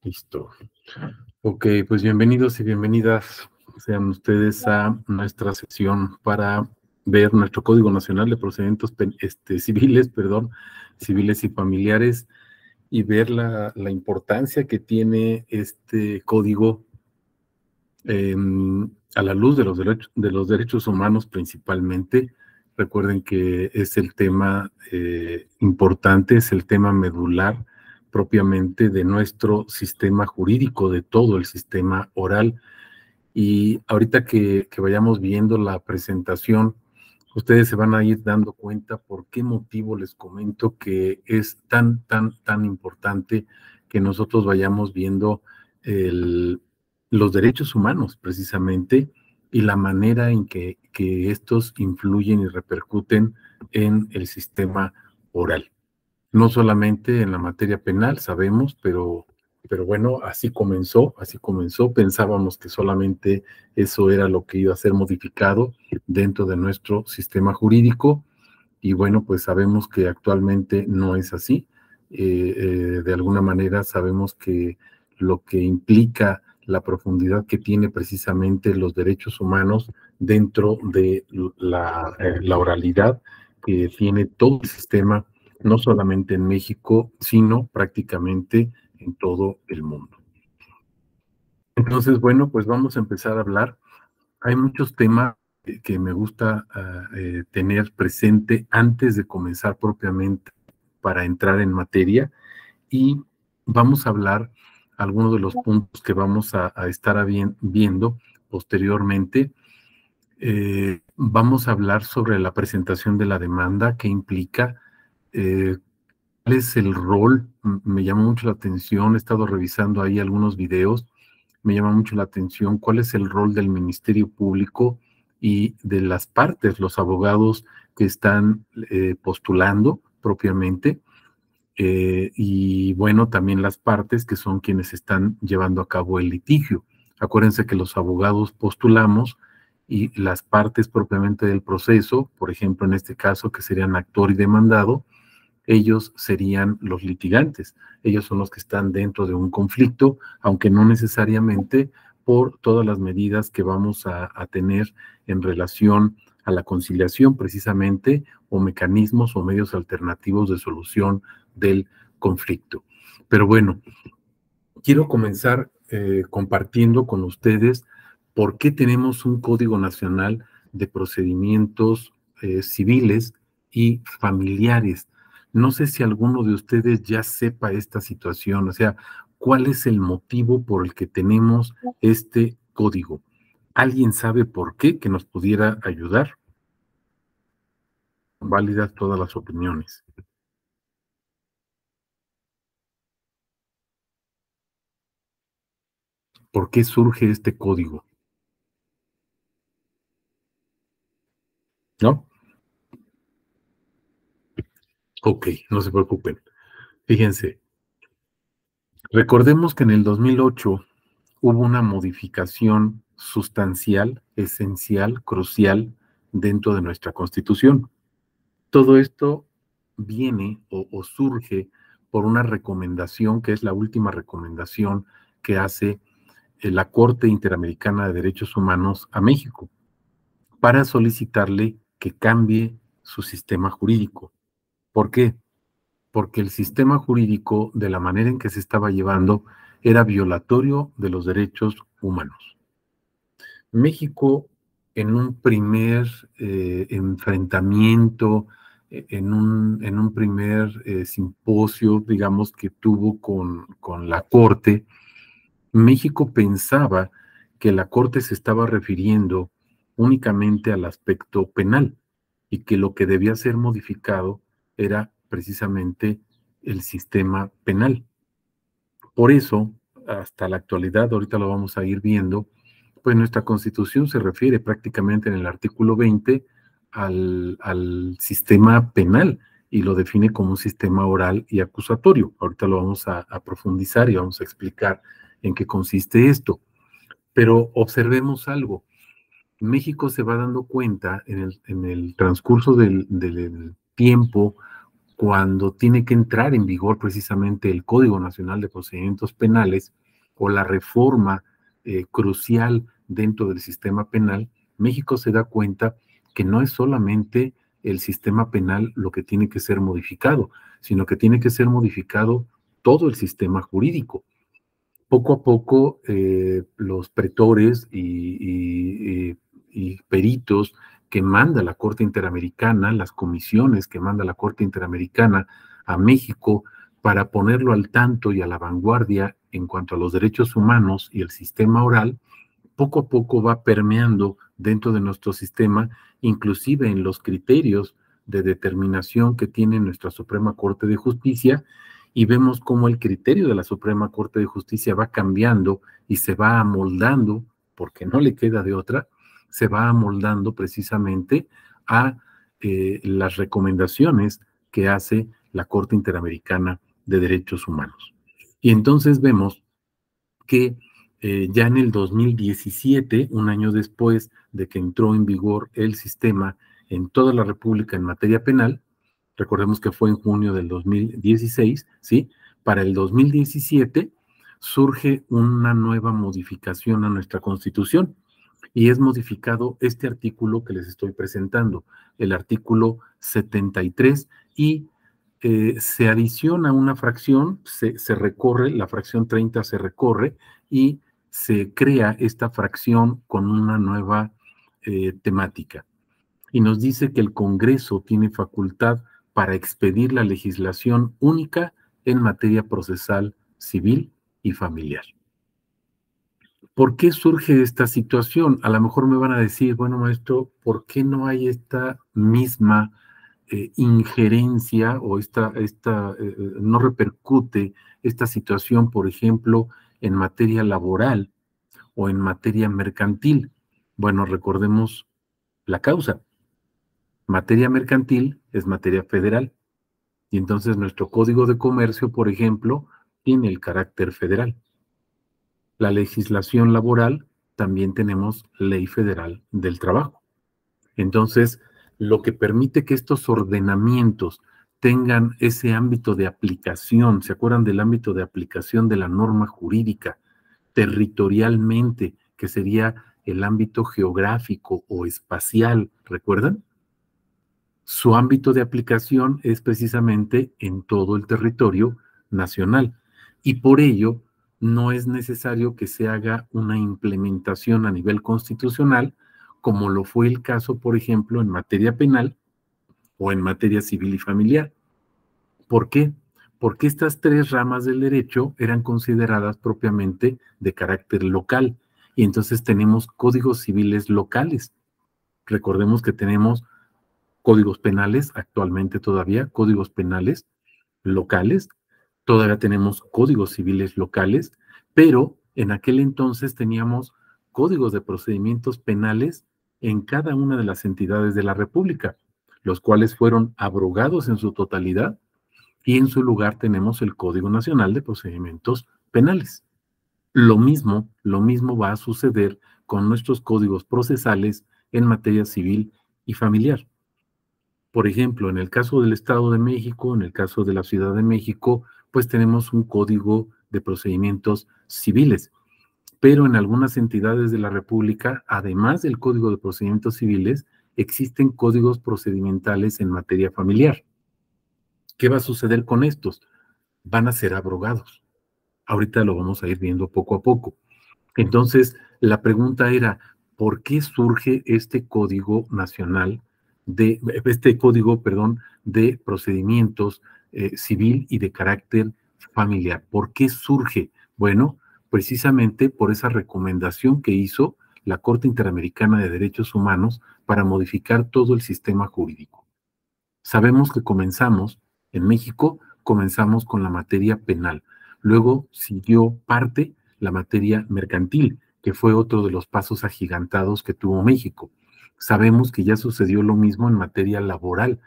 Listo. Ok, pues bienvenidos y bienvenidas sean ustedes a nuestra sección para ver nuestro Código Nacional de Procedimientos Civiles, civiles y familiares, y ver la importancia que tiene este código a la luz de los derechos humanos principalmente. Recuerden que es el tema importante, es el tema medular propiamente de nuestro sistema jurídico, de todo el sistema oral. Y ahorita que vayamos viendo la presentación, ustedes se van a ir dando cuenta por qué motivo les comento que es tan importante que nosotros vayamos viendo los derechos humanos precisamente y la manera en que estos influyen y repercuten en el sistema oral. No solamente en la materia penal, sabemos, pero bueno, así comenzó. Pensábamos que solamente eso era lo que iba a ser modificado dentro de nuestro sistema jurídico, y bueno, pues sabemos que actualmente no es así. De alguna manera sabemos que lo que implica la profundidad que tiene precisamente los derechos humanos dentro de la oralidad que tiene todo el sistema, no solamente en México, sino prácticamente en todo el mundo. Entonces, bueno, pues vamos a empezar a hablar. Hay muchos temas que me gusta tener presente antes de comenzar propiamente para entrar en materia, y vamos a hablar algunos de los puntos que vamos a estar viendo posteriormente. Vamos a hablar sobre la presentación de la demanda, qué implica, cuál es el rol. Me llama mucho la atención, he estado revisando ahí algunos videos, me llama mucho la atención cuál es el rol del Ministerio Público y de las partes, los abogados que están postulando propiamente, y bueno, también las partes que son quienes están llevando a cabo el litigio. Acuérdense que los abogados postulamos y las partes propiamente del proceso, por ejemplo, en este caso que serían actor y demandado, ellos serían los litigantes. Ellos son los que están dentro de un conflicto, aunque no necesariamente por todas las medidas que vamos a tener en relación a la conciliación precisamente, o mecanismos o medios alternativos de solución del conflicto. Pero bueno, quiero comenzar compartiendo con ustedes por qué tenemos un Código Nacional de Procedimientos Civiles y Familiares. No sé si alguno de ustedes ya sepa esta situación, o sea, ¿cuál es el motivo por el que tenemos este código? ¿Alguien sabe por qué que nos pudiera ayudar? Válidas todas las opiniones. ¿Por qué surge este código? ¿No? Ok, no se preocupen. Fíjense, recordemos que en el 2008 hubo una modificación sustancial, esencial, crucial dentro de nuestra Constitución. Todo esto viene o surge por una recomendación que es la última recomendación que hace la Corte Interamericana de Derechos Humanos a México para solicitarle que cambie su sistema jurídico. ¿Por qué? Porque el sistema jurídico, de la manera en que se estaba llevando, era violatorio de los derechos humanos. México, en un primer enfrentamiento, en un primer simposio, digamos, que tuvo con la Corte, México pensaba que la Corte se estaba refiriendo únicamente al aspecto penal y que lo que debía ser modificado era precisamente el sistema penal. Por eso, hasta la actualidad, ahorita lo vamos a ir viendo, pues nuestra Constitución se refiere prácticamente en el artículo 20 al sistema penal y lo define como un sistema oral y acusatorio. Ahorita lo vamos a profundizar y vamos a explicar en qué consiste esto. Pero observemos algo. México se va dando cuenta en el transcurso del tiempo, cuando tiene que entrar en vigor precisamente el Código Nacional de Procedimientos Penales o la reforma crucial dentro del sistema penal, México se da cuenta que no es solamente el sistema penal lo que tiene que ser modificado, sino que tiene que ser modificado todo el sistema jurídico. Poco a poco, los pretores y peritos que manda la Corte Interamericana, las comisiones que manda la Corte Interamericana a México para ponerlo al tanto y a la vanguardia en cuanto a los derechos humanos y el sistema oral, poco a poco va permeando dentro de nuestro sistema, inclusive en los criterios de determinación que tiene nuestra Suprema Corte de Justicia, y vemos cómo el criterio de la Suprema Corte de Justicia va cambiando y se va amoldando, porque no le queda de otra, se va amoldando precisamente a las recomendaciones que hace la Corte Interamericana de Derechos Humanos. Y entonces vemos que ya en el 2017, un año después de que entró en vigor el sistema en toda la República en materia penal, recordemos que fue en junio del 2016, ¿sí? Para el 2017 surge una nueva modificación a nuestra Constitución y es modificado este artículo que les estoy presentando, el artículo 73, y se adiciona una fracción, se recorre, la fracción 30 se recorre y se crea esta fracción con una nueva temática. Y nos dice que el Congreso tiene facultad para expedir la legislación única en materia procesal, civil y familiar. ¿Por qué surge esta situación? A lo mejor me van a decir, bueno, maestro, ¿por qué no hay esta misma injerencia o no repercute esta situación, por ejemplo, en materia laboral o en materia mercantil? Bueno, recordemos la causa. Materia mercantil es materia federal y entonces nuestro Código de Comercio, por ejemplo, tiene el carácter federal. La legislación laboral, también tenemos Ley Federal del Trabajo. Entonces, lo que permite que estos ordenamientos tengan ese ámbito de aplicación, ¿se acuerdan del ámbito de aplicación de la norma jurídica territorialmente, que sería el ámbito geográfico o espacial? ¿Recuerdan? Su ámbito de aplicación es precisamente en todo el territorio nacional y por ello no es necesario que se haga una implementación a nivel constitucional, como lo fue el caso, por ejemplo, en materia penal o en materia civil y familiar. ¿Por qué? Porque estas tres ramas del derecho eran consideradas propiamente de carácter local y entonces tenemos códigos civiles locales. Recordemos que tenemos códigos penales, actualmente todavía, códigos penales locales, todavía tenemos códigos civiles locales, pero en aquel entonces teníamos códigos de procedimientos penales en cada una de las entidades de la República, los cuales fueron abrogados en su totalidad y en su lugar tenemos el Código Nacional de Procedimientos Penales. Lo mismo va a suceder con nuestros códigos procesales en materia civil y familiar. Por ejemplo, en el caso del Estado de México, en el caso de la Ciudad de México, pues tenemos un código de procedimientos civiles, pero en algunas entidades de la República, además del Código de Procedimientos Civiles, existen códigos procedimentales en materia familiar. ¿Qué va a suceder con estos? Van a ser abrogados. Ahorita lo vamos a ir viendo poco a poco. Entonces, la pregunta era, ¿por qué surge este código nacional de procedimientos civil y de carácter familiar? ¿Por qué surge? Bueno, precisamente por esa recomendación que hizo la Corte Interamericana de Derechos Humanos para modificar todo el sistema jurídico. Sabemos que en México, comenzamos con la materia penal. Luego siguió parte la materia mercantil, que fue otro de los pasos agigantados que tuvo México. Sabemos que ya sucedió lo mismo en materia laboral.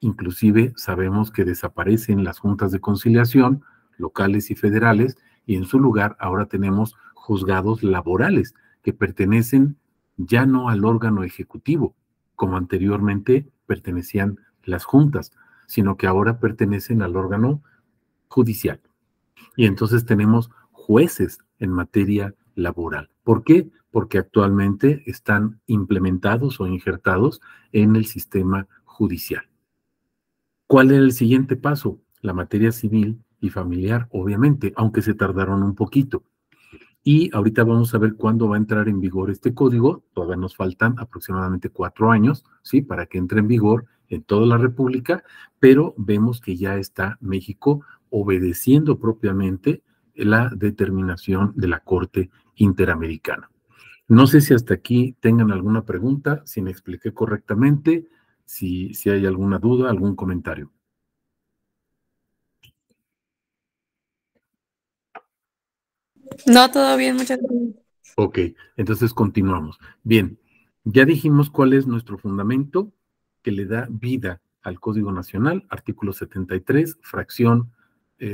Inclusive sabemos que desaparecen las juntas de conciliación locales y federales y en su lugar ahora tenemos juzgados laborales que pertenecen ya no al órgano ejecutivo, como anteriormente pertenecían las juntas, sino que ahora pertenecen al órgano judicial. Y entonces tenemos jueces en materia laboral. ¿Por qué? Porque actualmente están implementados o injertados en el sistema judicial. ¿Cuál era el siguiente paso? La materia civil y familiar, obviamente, aunque se tardaron un poquito. Y ahorita vamos a ver cuándo va a entrar en vigor este código. Todavía nos faltan aproximadamente 4 años, ¿sí? Para que entre en vigor en toda la República, pero vemos que ya está México obedeciendo propiamente la determinación de la Corte Interamericana. No sé si hasta aquí tengan alguna pregunta, si me expliqué correctamente, si hay alguna duda, algún comentario. No, todo bien, muchas gracias. Ok, entonces continuamos. Bien, ya dijimos cuál es nuestro fundamento que le da vida al Código Nacional, artículo 73, fracción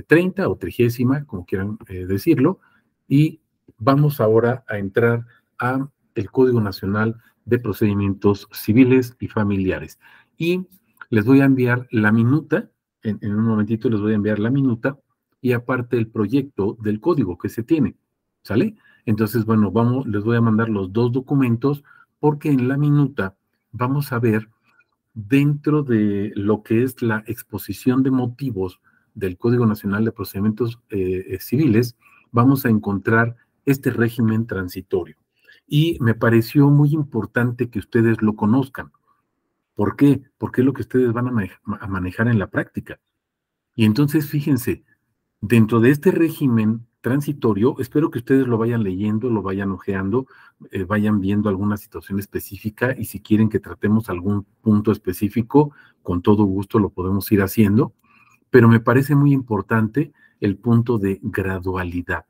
30 o 30, como quieran decirlo, y vamos ahora a entrar a el Código Nacional de Procedimientos Civiles y Familiares. Y les voy a enviar la minuta, en un momentito les voy a enviar la minuta y aparte el proyecto del código que se tiene, ¿sale? Entonces, bueno, les voy a mandar los dos documentos porque en la minuta vamos a ver dentro de lo que es la exposición de motivos del Código Nacional de Procedimientos Civiles, vamos a encontrar este régimen transitorio. Y me pareció muy importante que ustedes lo conozcan. ¿Por qué? Porque es lo que ustedes van a manejar en la práctica. Y entonces, fíjense, dentro de este régimen transitorio, espero que ustedes lo vayan leyendo, lo vayan ojeando, vayan viendo alguna situación específica y si quieren que tratemos algún punto específico, con todo gusto lo podemos ir haciendo, pero me parece muy importante el punto de gradualidad,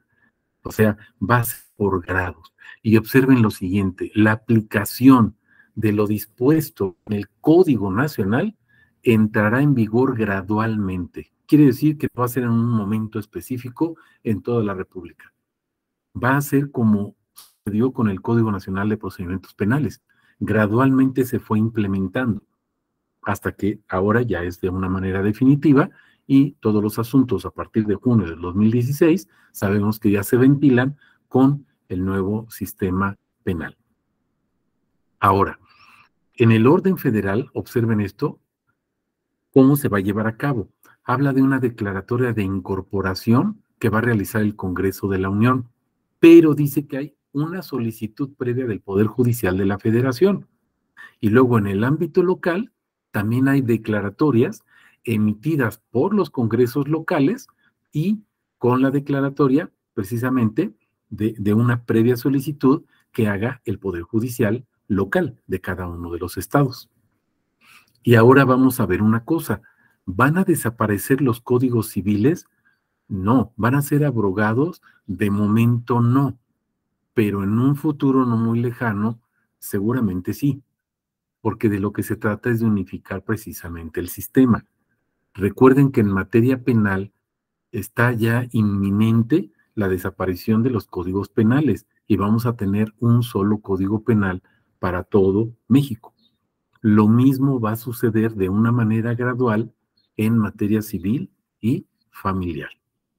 o sea, va por grados. Y observen lo siguiente, la aplicación de lo dispuesto en el Código Nacional entrará en vigor gradualmente. Quiere decir que va a ser en un momento específico en toda la República. Va a ser como sucedió con el Código Nacional de Procedimientos Penales. Gradualmente se fue implementando hasta que ahora ya es de una manera definitiva y todos los asuntos a partir de junio del 2016 sabemos que ya se ventilan con el nuevo sistema penal. Ahora, en el orden federal, observen esto, ¿cómo se va a llevar a cabo? Habla de una declaratoria de incorporación que va a realizar el Congreso de la Unión, pero dice que hay una solicitud previa del Poder Judicial de la Federación. Y luego en el ámbito local también hay declaratorias emitidas por los congresos locales y con la declaratoria precisamente de una previa solicitud que haga el Poder Judicial local de cada uno de los estados. Y ahora vamos a ver una cosa, ¿van a desaparecer los códigos civiles? No, van a ser abrogados, de momento no, pero en un futuro no muy lejano, seguramente sí, porque de lo que se trata es de unificar precisamente el sistema. Recuerden que en materia penal está ya inminente la desaparición de los códigos penales y vamos a tener un solo código penal para todo México. Lo mismo va a suceder de una manera gradual en materia civil y familiar.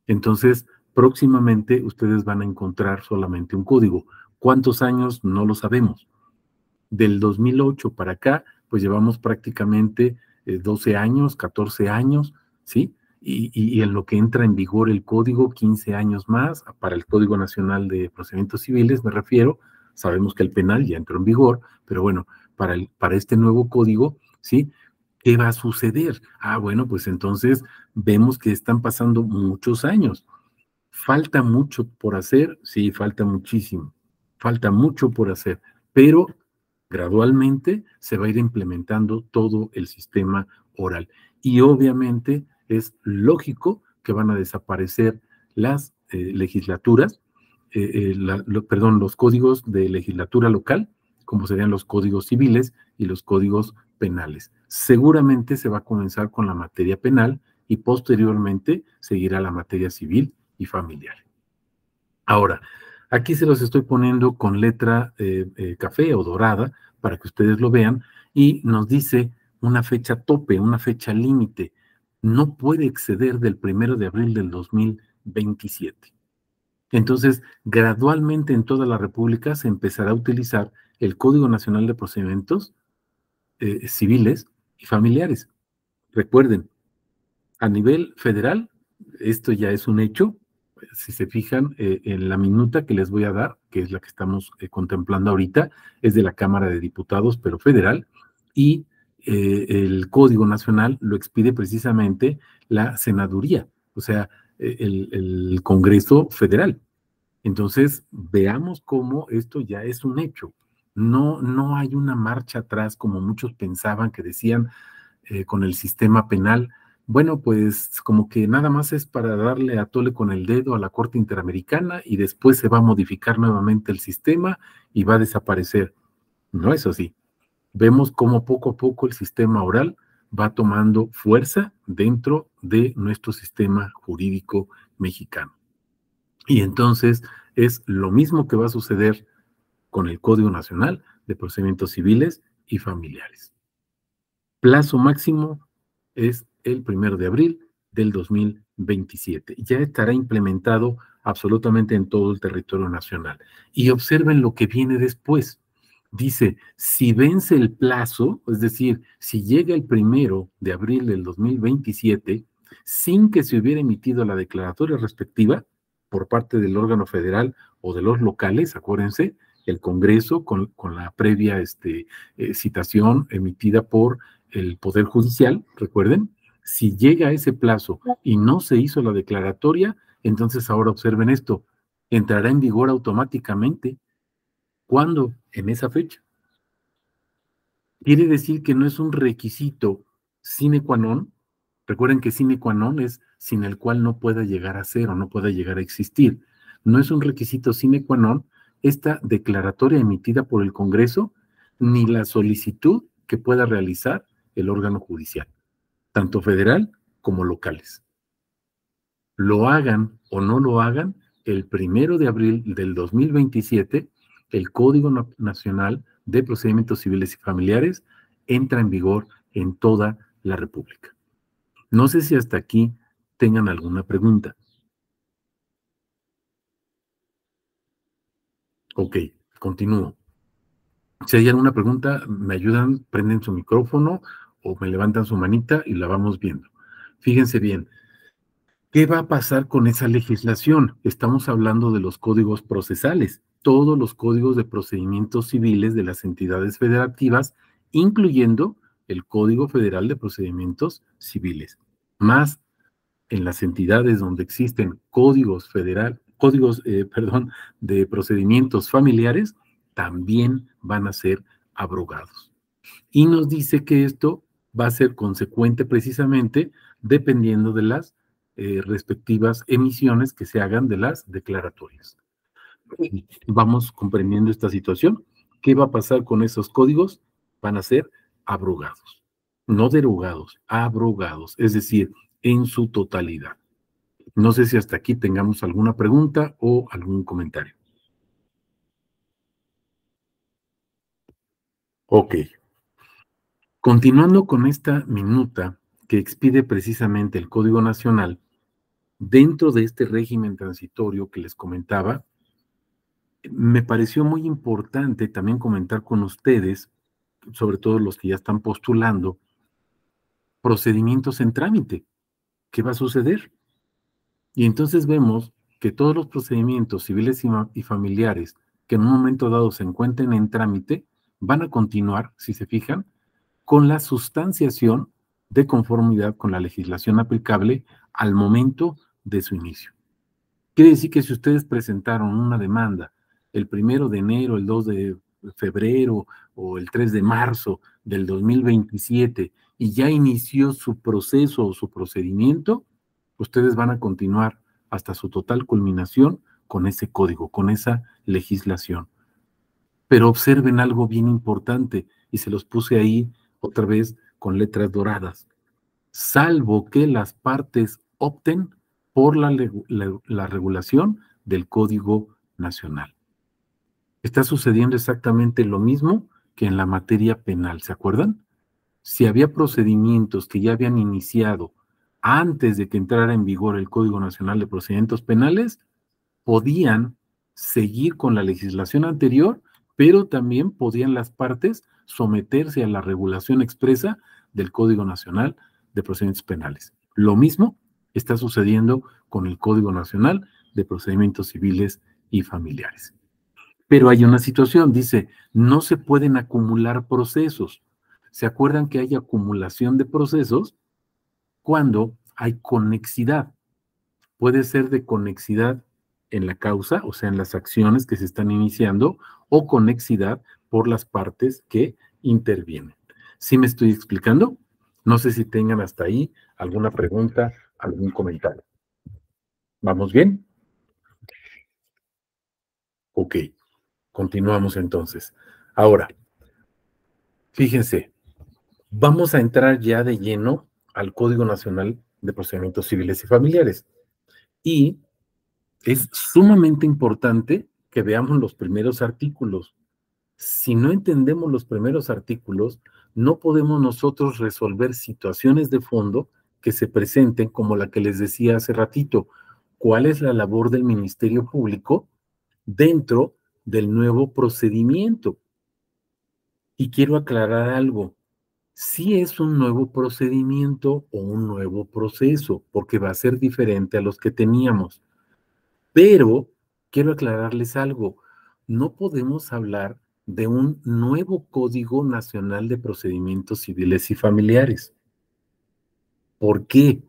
Entonces, próximamente ustedes van a encontrar solamente un código. ¿Cuántos años? No lo sabemos. Del 2008 para acá, pues llevamos prácticamente 12 años, 14 años, ¿sí? Y en lo que entra en vigor el código, 15 años más, para el Código Nacional de Procedimientos Civiles me refiero, sabemos que el penal ya entró en vigor, pero bueno, para este nuevo código, ¿sí? ¿Qué va a suceder? Ah, bueno, pues entonces vemos que están pasando muchos años. ¿Falta mucho por hacer? Sí, falta muchísimo. Falta mucho por hacer, pero gradualmente se va a ir implementando todo el sistema oral. Y obviamente es lógico que van a desaparecer las legislaturas, los códigos de legislatura local, como serían los códigos civiles y los códigos penales. Seguramente se va a comenzar con la materia penal y posteriormente seguirá la materia civil y familiar. Ahora, aquí se los estoy poniendo con letra café o dorada para que ustedes lo vean y nos dice una fecha tope, una fecha límite. no puede exceder del 1 de abril del 2027. Entonces, gradualmente en toda la República se empezará a utilizar el Código Nacional de Procedimientos Civiles y Familiares. Recuerden, a nivel federal, esto ya es un hecho. Si se fijan en la minuta que les voy a dar, que es la que estamos contemplando ahorita, es de la Cámara de Diputados, pero federal, y el Código Nacional lo expide precisamente la Senaduría, o sea, el Congreso Federal. Entonces, veamos cómo esto ya es un hecho. No hay una marcha atrás como muchos pensaban que decían con el sistema penal. Bueno, pues como que nada más es para darle a tole con el dedo a la Corte Interamericana y después se va a modificar nuevamente el sistema y va a desaparecer. No es así. Vemos cómo poco a poco el sistema oral va tomando fuerza dentro de nuestro sistema jurídico mexicano. Y entonces es lo mismo que va a suceder con el Código Nacional de Procedimientos Civiles y Familiares. Plazo máximo es el 1 de abril del 2027. Ya estará implementado absolutamente en todo el territorio nacional. Y observen lo que viene después. Dice, si vence el plazo, es decir, si llega el 1 de abril del 2027, sin que se hubiera emitido la declaratoria respectiva por parte del órgano federal o de los locales, acuérdense, el Congreso con la previa citación emitida por el Poder Judicial, recuerden, si llega a ese plazo y no se hizo la declaratoria, entonces ahora observen esto, entrará en vigor automáticamente. ¿Cuándo? En esa fecha. Quiere decir que no es un requisito sine qua non. Recuerden que sine qua non es sin el cual no pueda llegar a ser o no pueda llegar a existir. No es un requisito sine qua non esta declaratoria emitida por el Congreso ni la solicitud que pueda realizar el órgano judicial, tanto federal como locales. Lo hagan o no lo hagan, el 1 de abril del 2027, el Código Nacional de Procedimientos Civiles y Familiares entra en vigor en toda la República. No sé si hasta aquí tengan alguna pregunta. Ok, continúo. Si hay alguna pregunta, me ayudan, prenden su micrófono o me levantan su manita y la vamos viendo. Fíjense bien, ¿qué va a pasar con esa legislación? Estamos hablando de los códigos procesales, todos los códigos de procedimientos civiles de las entidades federativas, incluyendo el Código Federal de Procedimientos Civiles, más en las entidades donde existen códigos de procedimientos familiares, también van a ser abrogados. Y nos dice que esto va a ser consecuente precisamente dependiendo de las respectivas emisiones que se hagan de las declaratorias. Vamos comprendiendo esta situación. ¿Qué va a pasar con esos códigos? Van a ser abrogados, no derogados, abrogados, es decir, en su totalidad. No sé si hasta aquí tengamos alguna pregunta o algún comentario. Ok. Continuando con esta minuta que expide precisamente el Código Nacional, dentro de este régimen transitorio que les comentaba, me pareció muy importante también comentar con ustedes, sobre todo los que ya están postulando, procedimientos en trámite. ¿Qué va a suceder? Y entonces vemos que todos los procedimientos civiles y familiares que en un momento dado se encuentren en trámite van a continuar, si se fijan, con la sustanciación de conformidad con la legislación aplicable al momento de su inicio. Quiere decir que si ustedes presentaron una demanda el 1 de enero, el 2 de febrero o el 3 de marzo del 2027 y ya inició su proceso o su procedimiento, ustedes van a continuar hasta su total culminación con ese código, con esa legislación. Pero observen algo bien importante, y se los puse ahí otra vez con letras doradas. Salvo que las partes opten por la regulación del Código Nacional. Está sucediendo exactamente lo mismo que en la materia penal, ¿se acuerdan? Si había procedimientos que ya habían iniciado antes de que entrara en vigor el Código Nacional de Procedimientos Penales, podían seguir con la legislación anterior, pero también podían las partes someterse a la regulación expresa del Código Nacional de Procedimientos Penales. Lo mismo está sucediendo con el Código Nacional de Procedimientos Civiles y Familiares. Pero hay una situación, dice, no se pueden acumular procesos. ¿Se acuerdan que hay acumulación de procesos cuando hay conexidad? Puede ser de conexidad en la causa, o sea, en las acciones que se están iniciando, o conexidad por las partes que intervienen. ¿Sí me estoy explicando? No sé si tengan hasta ahí alguna pregunta, algún comentario. ¿Vamos bien? Ok, continuamos entonces. Ahora, fíjense, vamos a entrar ya de lleno al Código Nacional de Procedimientos Civiles y Familiares. Y es sumamente importante que veamos los primeros artículos. Si no entendemos los primeros artículos, no podemos nosotros resolver situaciones de fondo que se presenten, como la que les decía hace ratito. ¿Cuál es la labor del Ministerio Público dentro del nuevo procedimiento? Y quiero aclarar algo. Sí es un nuevo procedimiento o un nuevo proceso, porque va a ser diferente a los que teníamos. Pero quiero aclararles algo. No podemos hablar de un nuevo Código Nacional de Procedimientos Civiles y Familiares. ¿Por qué?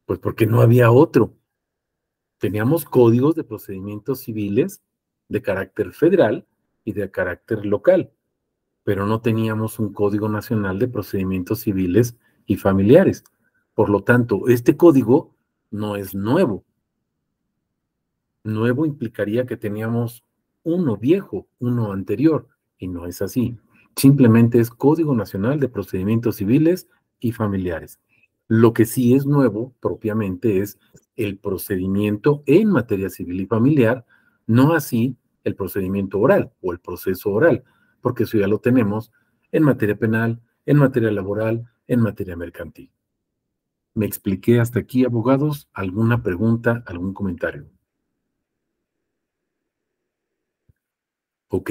Pues porque no había otro. Teníamos códigos de procedimientos civiles de carácter federal y de carácter local, pero no teníamos un Código Nacional de Procedimientos Civiles y Familiares. Por lo tanto, este código no es nuevo. Nuevo implicaría que teníamos uno viejo, uno anterior, y no es así. Simplemente es Código Nacional de Procedimientos Civiles y Familiares. Lo que sí es nuevo propiamente es el procedimiento en materia civil y familiar, no así el procedimiento oral o el proceso oral, porque eso ya lo tenemos en materia penal, en materia laboral, en materia mercantil. ¿Me expliqué hasta aquí, abogados? ¿Alguna pregunta, algún comentario? Ok.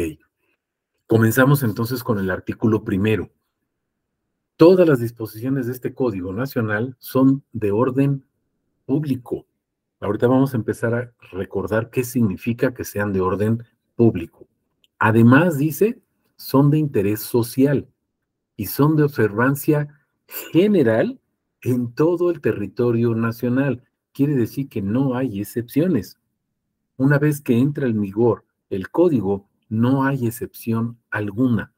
Comenzamos entonces con el artículo primero. Todas las disposiciones de este Código Nacional son de orden público. Ahorita vamos a empezar a recordar qué significa que sean de orden público. Además, dice, son de interés social y son de observancia general en todo el territorio nacional. Quiere decir que no hay excepciones. Una vez que entra en vigor el código, no hay excepción alguna,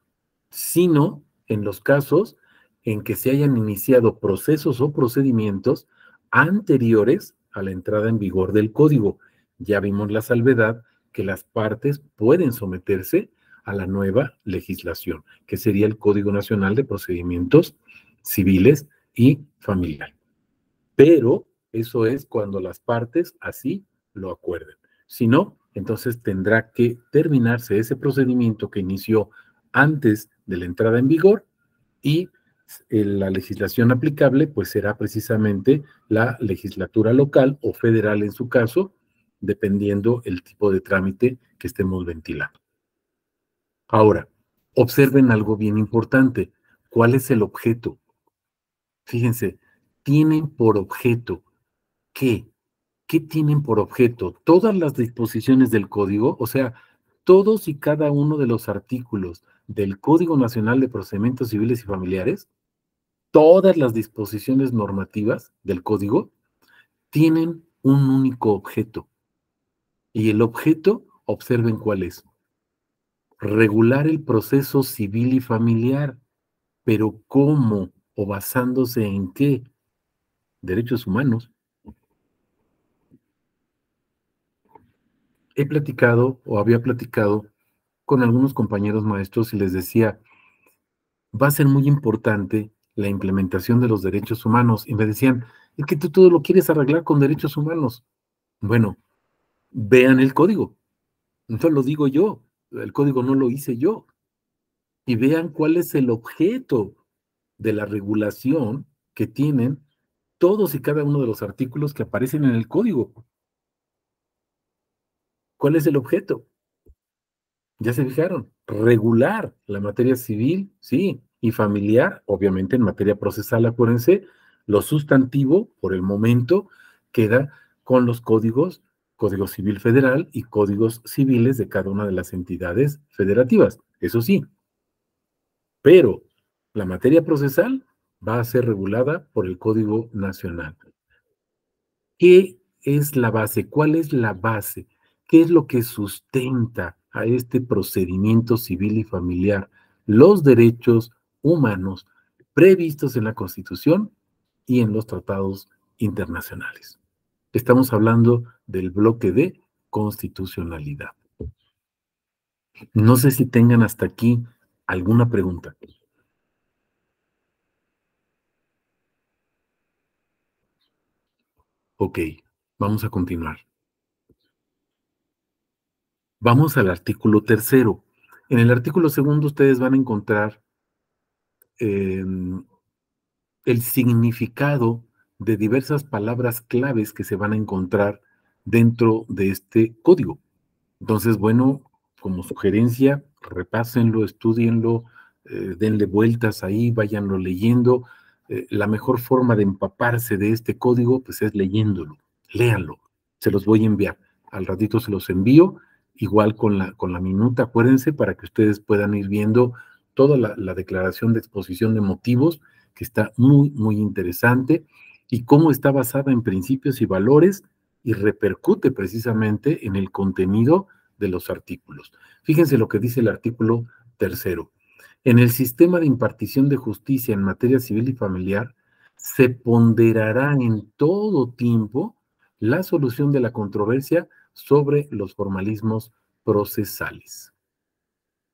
sino en los casos en que se hayan iniciado procesos o procedimientos anteriores a la entrada en vigor del código. Ya vimos la salvedad que las partes pueden someterse a la nueva legislación, que sería el Código Nacional de Procedimientos Civiles y Familiares. Pero eso es cuando las partes así lo acuerden. Si no, entonces tendrá que terminarse ese procedimiento que inició antes de la entrada en vigor y la legislación aplicable pues será precisamente la legislatura local o federal en su caso, dependiendo el tipo de trámite que estemos ventilando. Ahora, observen algo bien importante. ¿Cuál es el objeto? Fíjense, tienen por objeto ¿qué? ¿Qué tienen por objeto? Todas las disposiciones del código, o sea, todos y cada uno de los artículos del Código Nacional de Procedimientos Civiles y Familiares, todas las disposiciones normativas del código tienen un único objeto. Y el objeto, observen cuál es. Regular el proceso civil y familiar. ¿Pero cómo? ¿O basándose en qué? Derechos humanos. He platicado o había platicado con algunos compañeros maestros y les decía, va a ser muy importante la implementación de los derechos humanos. Y me decían, es que tú todo lo quieres arreglar con derechos humanos. Bueno, vean el código. No lo digo yo, el código no lo hice yo. Y vean cuál es el objeto de la regulación que tienen todos y cada uno de los artículos que aparecen en el código. ¿Cuál es el objeto? ¿Ya se fijaron? Regular la materia civil, sí, y familiar, obviamente en materia procesal, acuérdense, lo sustantivo, por el momento, queda con los códigos, Código Civil Federal y códigos civiles de cada una de las entidades federativas, eso sí, pero la materia procesal va a ser regulada por el Código Nacional. ¿Qué es la base? ¿Cuál es la base? ¿Qué es lo que sustenta a este procedimiento civil y familiar? Los derechos humanos previstos en la Constitución y en los tratados internacionales. Estamos hablando del bloque de constitucionalidad. No sé si tengan hasta aquí alguna pregunta. Ok, vamos a continuar. Vamos al artículo 3º. En el artículo 2º ustedes van a encontrar el significado de diversas palabras claves que se van a encontrar dentro de este código. Entonces, bueno, como sugerencia, repásenlo, estudienlo, denle vueltas ahí, váyanlo leyendo. La mejor forma de empaparse de este código, pues es leyéndolo, léanlo. Se los voy a enviar. Al ratito se los envío, igual con la minuta, acuérdense, para que ustedes puedan ir viendo toda la declaración de exposición de motivos, que está muy, muy interesante, y cómo está basada en principios y valores y repercute precisamente en el contenido de los artículos. Fíjense lo que dice el artículo 3º. En el sistema de impartición de justicia en materia civil y familiar, se ponderará en todo tiempo la solución de la controversia sobre los formalismos procesales.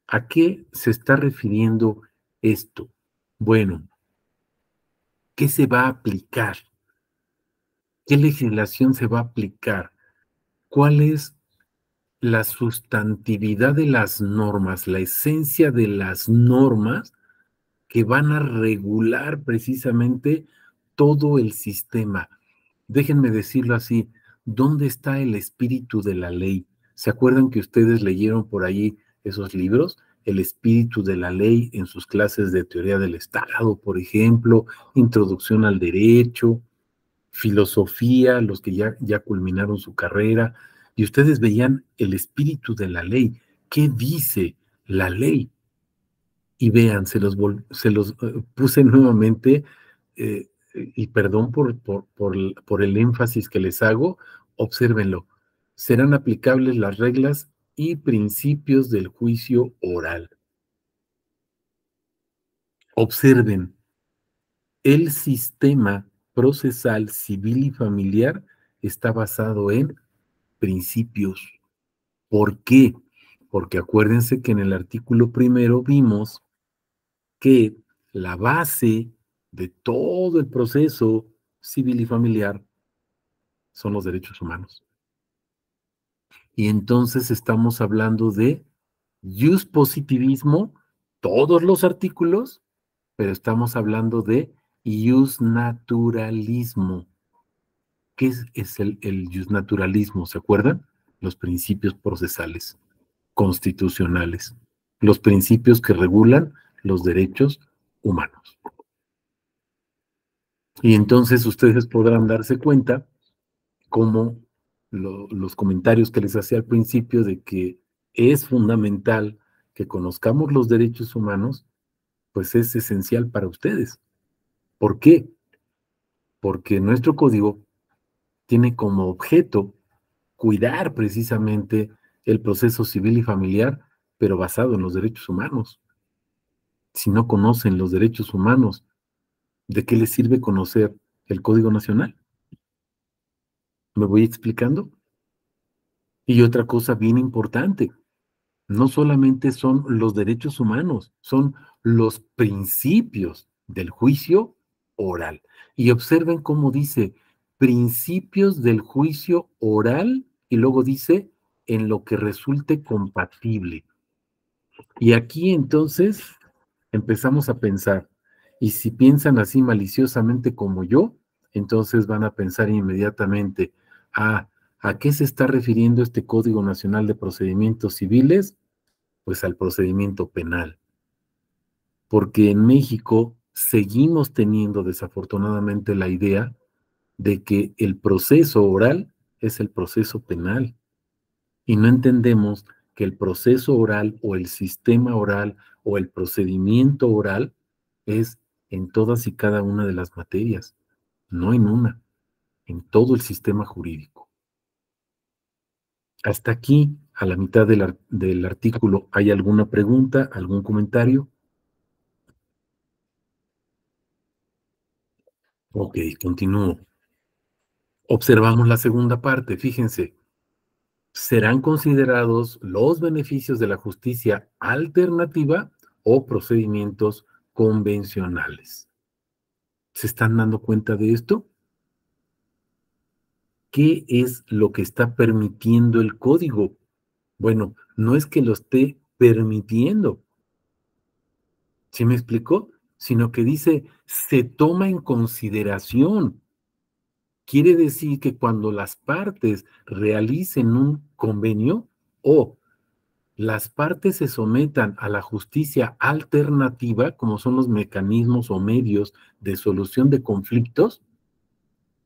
¿A qué se está refiriendo esto? Bueno, ¿qué se va a aplicar? ¿Qué legislación se va a aplicar? ¿Cuál es la sustantividad de las normas, la esencia de las normas que van a regular precisamente todo el sistema? Déjenme decirlo así, ¿dónde está el espíritu de la ley? ¿Se acuerdan que ustedes leyeron por ahí esos libros? El espíritu de la ley en sus clases de teoría del Estado, por ejemplo, introducción al derecho, filosofía, los que ya culminaron su carrera, y ustedes veían el espíritu de la ley. ¿Qué dice la ley? Y vean, se los puse nuevamente, y perdón por el énfasis que les hago, obsérvenlo. Serán aplicables las reglas y principios del juicio oral. Observen, el sistema procesal civil y familiar está basado en principios. ¿Por qué? Porque acuérdense que en el artículo 1º vimos que la base de todo el proceso civil y familiar son los derechos humanos. Y entonces estamos hablando de positivismo, todos los artículos, pero estamos hablando de naturalismo. ¿Qué es el naturalismo? ¿Se acuerdan? Los principios procesales, constitucionales, los principios que regulan los derechos humanos. Y entonces ustedes podrán darse cuenta cómo los comentarios que les hacía al principio de que es fundamental que conozcamos los derechos humanos, pues es esencial para ustedes. ¿Por qué? Porque nuestro código tiene como objeto cuidar precisamente el proceso civil y familiar, pero basado en los derechos humanos. Si no conocen los derechos humanos, ¿de qué les sirve conocer el Código Nacional? ¿Me voy explicando? Y otra cosa bien importante, no solamente son los derechos humanos, son los principios del juicio oral. Y observen cómo dice, principios del juicio oral, y luego dice, en lo que resulte compatible. Y aquí entonces empezamos a pensar, y si piensan así maliciosamente como yo, entonces van a pensar inmediatamente, ¿a qué se está refiriendo este Código Nacional de Procedimientos Civiles? Pues al procedimiento penal. Porque en México seguimos teniendo desafortunadamente la idea de que el proceso oral es el proceso penal. Y no entendemos que el proceso oral o el sistema oral o el procedimiento oral es en todas y cada una de las materias, no en una, en todo el sistema jurídico. Hasta aquí, a la mitad del artículo, ¿hay alguna pregunta, algún comentario? Ok, continúo. Observamos la segunda parte, fíjense. Serán considerados los beneficios de la justicia alternativa o procedimientos convencionales. ¿Se están dando cuenta de esto? ¿Qué es lo que está permitiendo el código? Bueno, no es que lo esté permitiendo, ¿sí me explicó? Sino que dice, se toma en consideración. Quiere decir que cuando las partes realicen un convenio o las partes se sometan a la justicia alternativa, como son los mecanismos o medios de solución de conflictos,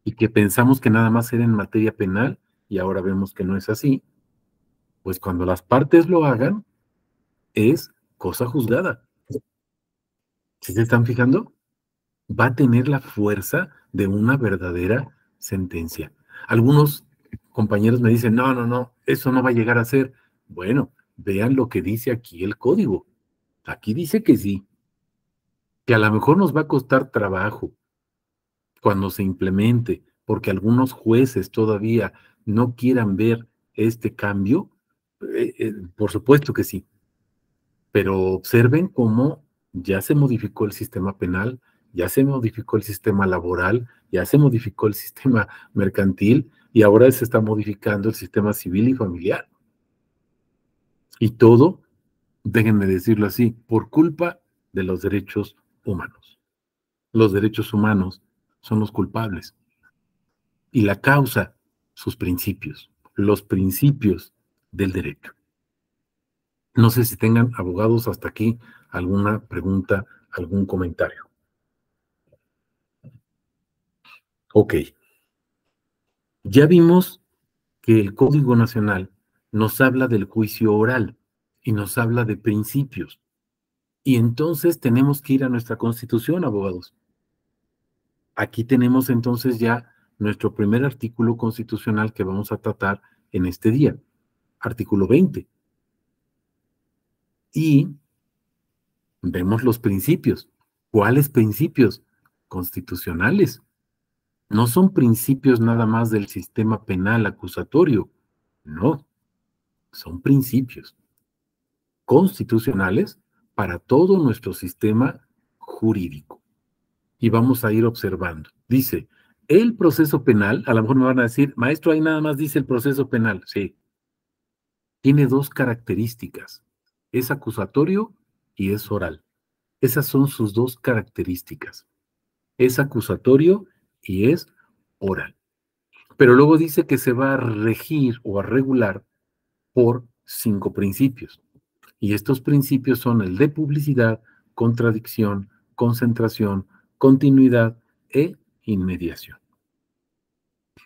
y que pensamos que nada más era en materia penal, y ahora vemos que no es así, pues cuando las partes lo hagan, es cosa juzgada. ¿Sí se están fijando? Va a tener la fuerza de una verdadera sentencia. Algunos compañeros me dicen, no, eso no va a llegar a ser. Bueno, vean lo que dice aquí el código. Aquí dice que sí, que a lo mejor nos va a costar trabajo cuando se implemente, porque algunos jueces todavía no quieran ver este cambio. Por supuesto que sí, pero observen cómo ya se modificó el sistema penal, ya se modificó el sistema laboral, ya se modificó el sistema mercantil y ahora se está modificando el sistema civil y familiar. Y todo, déjenme decirlo así, por culpa de los derechos humanos. Los derechos humanos son los culpables. Y la causa, sus principios, los principios del derecho. No sé si tengan abogados hasta aquí alguna pregunta, algún comentario. Ok. Ya vimos que el Código Nacional nos habla del juicio oral y nos habla de principios. Y entonces tenemos que ir a nuestra Constitución, abogados. Aquí tenemos entonces ya nuestro primer artículo constitucional que vamos a tratar en este día, artículo 20. Y vemos los principios. ¿Cuáles principios? Constitucionales. No son principios nada más del sistema penal acusatorio. No, son principios constitucionales para todo nuestro sistema jurídico. Y vamos a ir observando. Dice, el proceso penal, a lo mejor me van a decir, maestro, ahí nada más dice el proceso penal. Sí, tiene dos características. Es acusatorio y es oral. Esas son sus dos características. Es acusatorio y es oral. Pero luego dice que se va a regir o a regular por 5 principios. Y estos principios son el de publicidad, contradicción, concentración, continuidad e inmediación.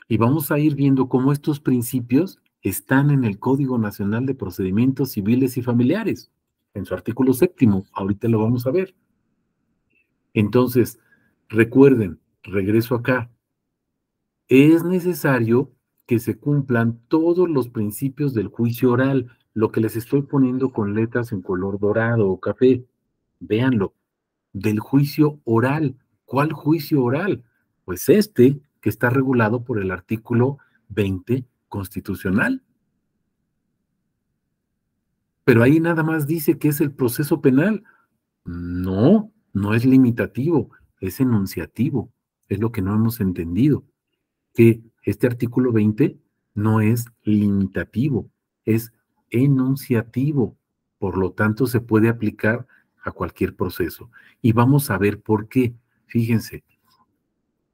Y vamos a ir viendo cómo estos principios están en el Código Nacional de Procedimientos Civiles y Familiares, en su artículo 7º. Ahorita lo vamos a ver. Entonces, recuerden, regreso acá, es necesario que se cumplan todos los principios del juicio oral, lo que les estoy poniendo con letras en color dorado o café. Véanlo, del juicio oral. ¿Cuál juicio oral? Pues este que está regulado por el artículo 20 constitucional. Pero ahí nada más dice que es el proceso penal. No, no es limitativo, es enunciativo. Es lo que no hemos entendido. Que este artículo 20 no es limitativo, es enunciativo. Por lo tanto, se puede aplicar a cualquier proceso. Y vamos a ver por qué. Fíjense,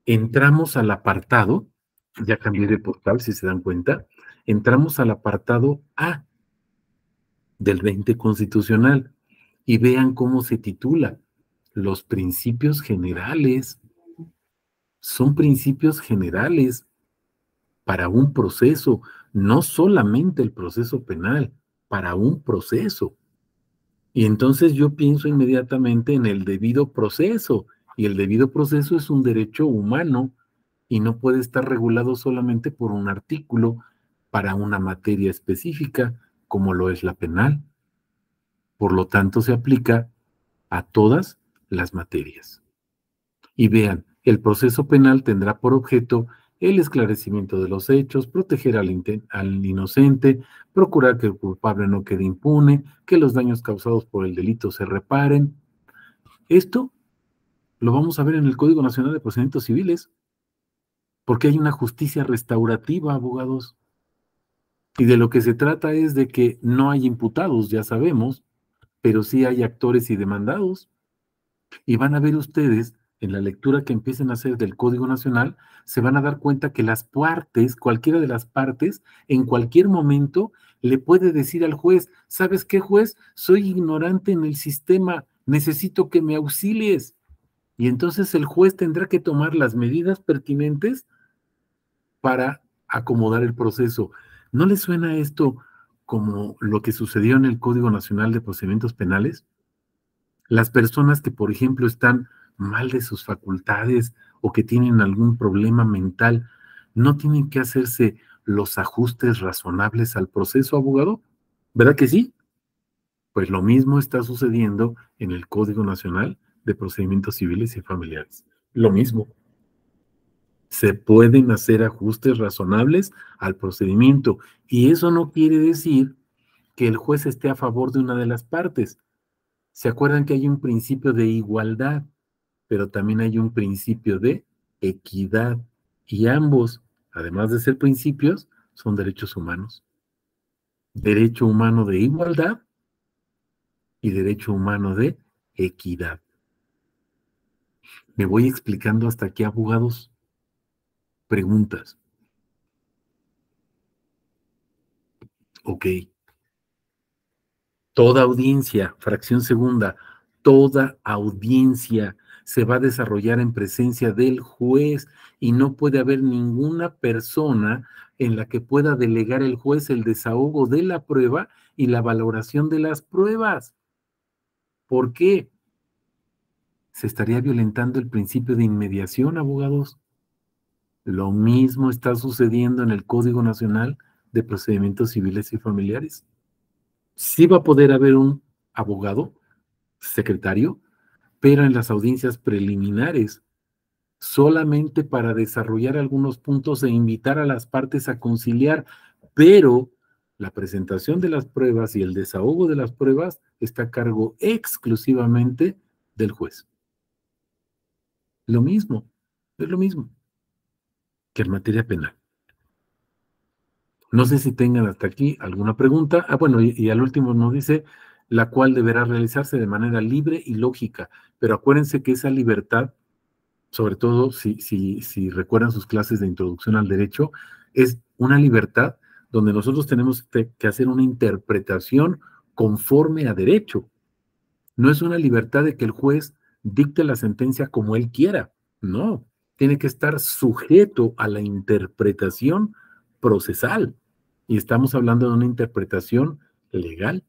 entramos al apartado, ya cambié de portal si se dan cuenta, entramos al apartado A del 20 constitucional y vean cómo se titula, los principios generales. Son principios generales para un proceso, no solamente el proceso penal, para un proceso. Y entonces yo pienso inmediatamente en el debido proceso, y el debido proceso es un derecho humano y no puede estar regulado solamente por un artículo para una materia específica, como lo es la penal. Por lo tanto, se aplica a todas las materias. Y vean, el proceso penal tendrá por objeto el esclarecimiento de los hechos, proteger al inocente, procurar que el culpable no quede impune, que los daños causados por el delito se reparen. Esto lo vamos a ver en el Código Nacional de Procedimientos Civiles, porque hay una justicia restaurativa, abogados. Y de lo que se trata es de que no hay imputados, ya sabemos, pero sí hay actores y demandados. Y van a ver ustedes, en la lectura que empiecen a hacer del Código Nacional, se van a dar cuenta que las partes, cualquiera de las partes, en cualquier momento le puede decir al juez, ¿sabes qué, juez? Soy ignorante en el sistema, necesito que me auxilies. Y entonces el juez tendrá que tomar las medidas pertinentes para acomodar el proceso. ¿No le suena esto como lo que sucedió en el Código Nacional de Procedimientos Penales? Las personas que, por ejemplo, están mal de sus facultades o que tienen algún problema mental, ¿no tienen que hacerse los ajustes razonables al proceso, abogado? ¿Verdad que sí? Pues lo mismo está sucediendo en el Código Nacional de Procedimientos Civiles y Familiares. Lo mismo. Se pueden hacer ajustes razonables al procedimiento y eso no quiere decir que el juez esté a favor de una de las partes. ¿Se acuerdan que hay un principio de igualdad, pero también hay un principio de equidad? Y ambos, además de ser principios, son derechos humanos. Derecho humano de igualdad y derecho humano de equidad. ¿Me voy explicando hasta aquí, abogados? Preguntas. Ok. Toda audiencia, fracción segunda, toda audiencia se va a desarrollar en presencia del juez y no puede haber ninguna persona en la que pueda delegar el juez el desahogo de la prueba y la valoración de las pruebas. ¿Por qué? Se estaría violentando el principio de inmediación, abogados. Lo mismo está sucediendo en el Código Nacional de Procedimientos Civiles y Familiares. Sí va a poder haber un abogado, secretario, pero en las audiencias preliminares, solamente para desarrollar algunos puntos e invitar a las partes a conciliar, pero la presentación de las pruebas y el desahogo de las pruebas está a cargo exclusivamente del juez. Lo mismo, es lo mismo que en materia penal. No sé si tengan hasta aquí alguna pregunta. Bueno, y al último nos dice, la cual deberá realizarse de manera libre y lógica, pero acuérdense que esa libertad, sobre todo si recuerdan sus clases de introducción al derecho, es una libertad donde nosotros tenemos que hacer una interpretación conforme a derecho. No es una libertad de que el juez dicte la sentencia como él quiera, no, tiene que estar sujeto a la interpretación procesal. Y estamos hablando de una interpretación legal.